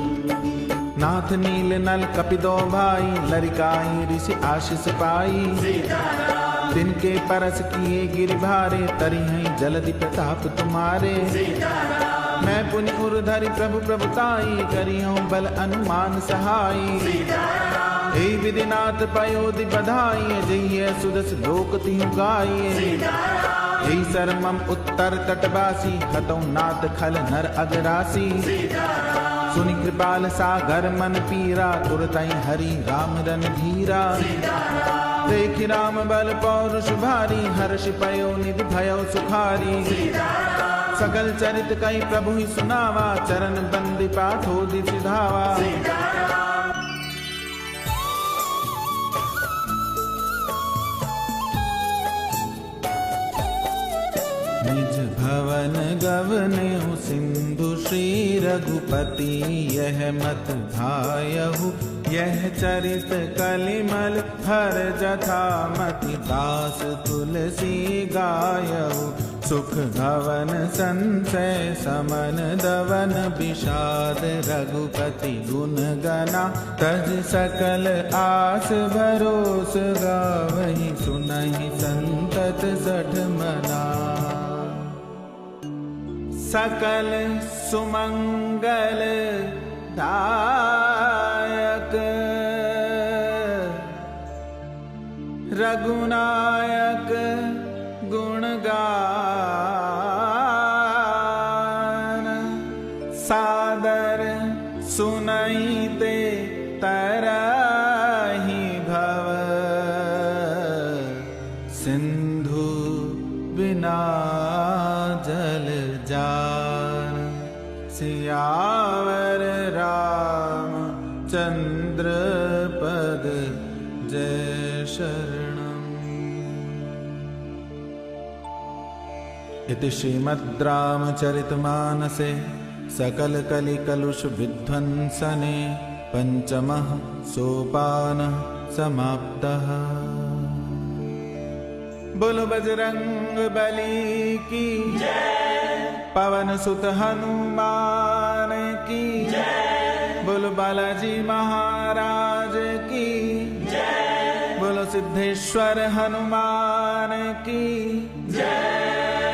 [SPEAKER 1] नाथ नील नल कपिदो भाई, लरिकाई ऋषि आशीष पाई।
[SPEAKER 2] सीताराम
[SPEAKER 1] तिनके परस किए गिर भारे, तरी हैं जलधि प्रताप तुम्हारे।
[SPEAKER 2] सीताराम
[SPEAKER 1] मैं पुनि उर्धरि प्रभु प्रभुताई, करी हूँ बल अनुमान सहाई।
[SPEAKER 2] सीताराम
[SPEAKER 1] हे विधिनाथ पयोधि बधाई, जय सुदस लोक तिहु गाये।
[SPEAKER 2] सीताराम
[SPEAKER 1] हे सरमम उत्तर तटवासी, हतौ नाथ खल नर अगरासी।
[SPEAKER 2] सीताराम
[SPEAKER 1] सुनि कृपाल सागर मन पीरा, तुरतई हरि राम रन धीरा।
[SPEAKER 2] सीताराम
[SPEAKER 1] देखि राम बल पौरुष भारी, हर्ष पयो निधि भयो सुखारी।
[SPEAKER 2] सीताराम
[SPEAKER 1] सकल चरित कई प्रभु ही सुनावा, चरण बंदी पाठो दिशि धावा।
[SPEAKER 2] सीताराम
[SPEAKER 1] निज भवन गवनेहु सिंधु श्री रघुपति, यह मत भायहु यह चरित कलिमल हर जथा मति। दास तुलसी गायहु सुख भवन संचय, समन दवन विषाद रघुपति गुण गना। तज सकल आस भरोस, गावहि सुनहि संतत सठ मना। सकल सुमंगल दायक, रघुनायक गुण गान। सादर सुनैते तरहि भव, सिंधु बिना जल जान। सियावर राम चंद्र पद जय शरणम। इति श्रीमद् रामचरितमानसे सकल कलि कलुष विध्वंसने, पंचमः सोपानः समाप्तः। बोलो बजरंग बली की जय, पवन सुत हनुमान की जय, बोलो बालाजी महाराज की जय, बोलो सिद्धेश्वर हनुमान की जय।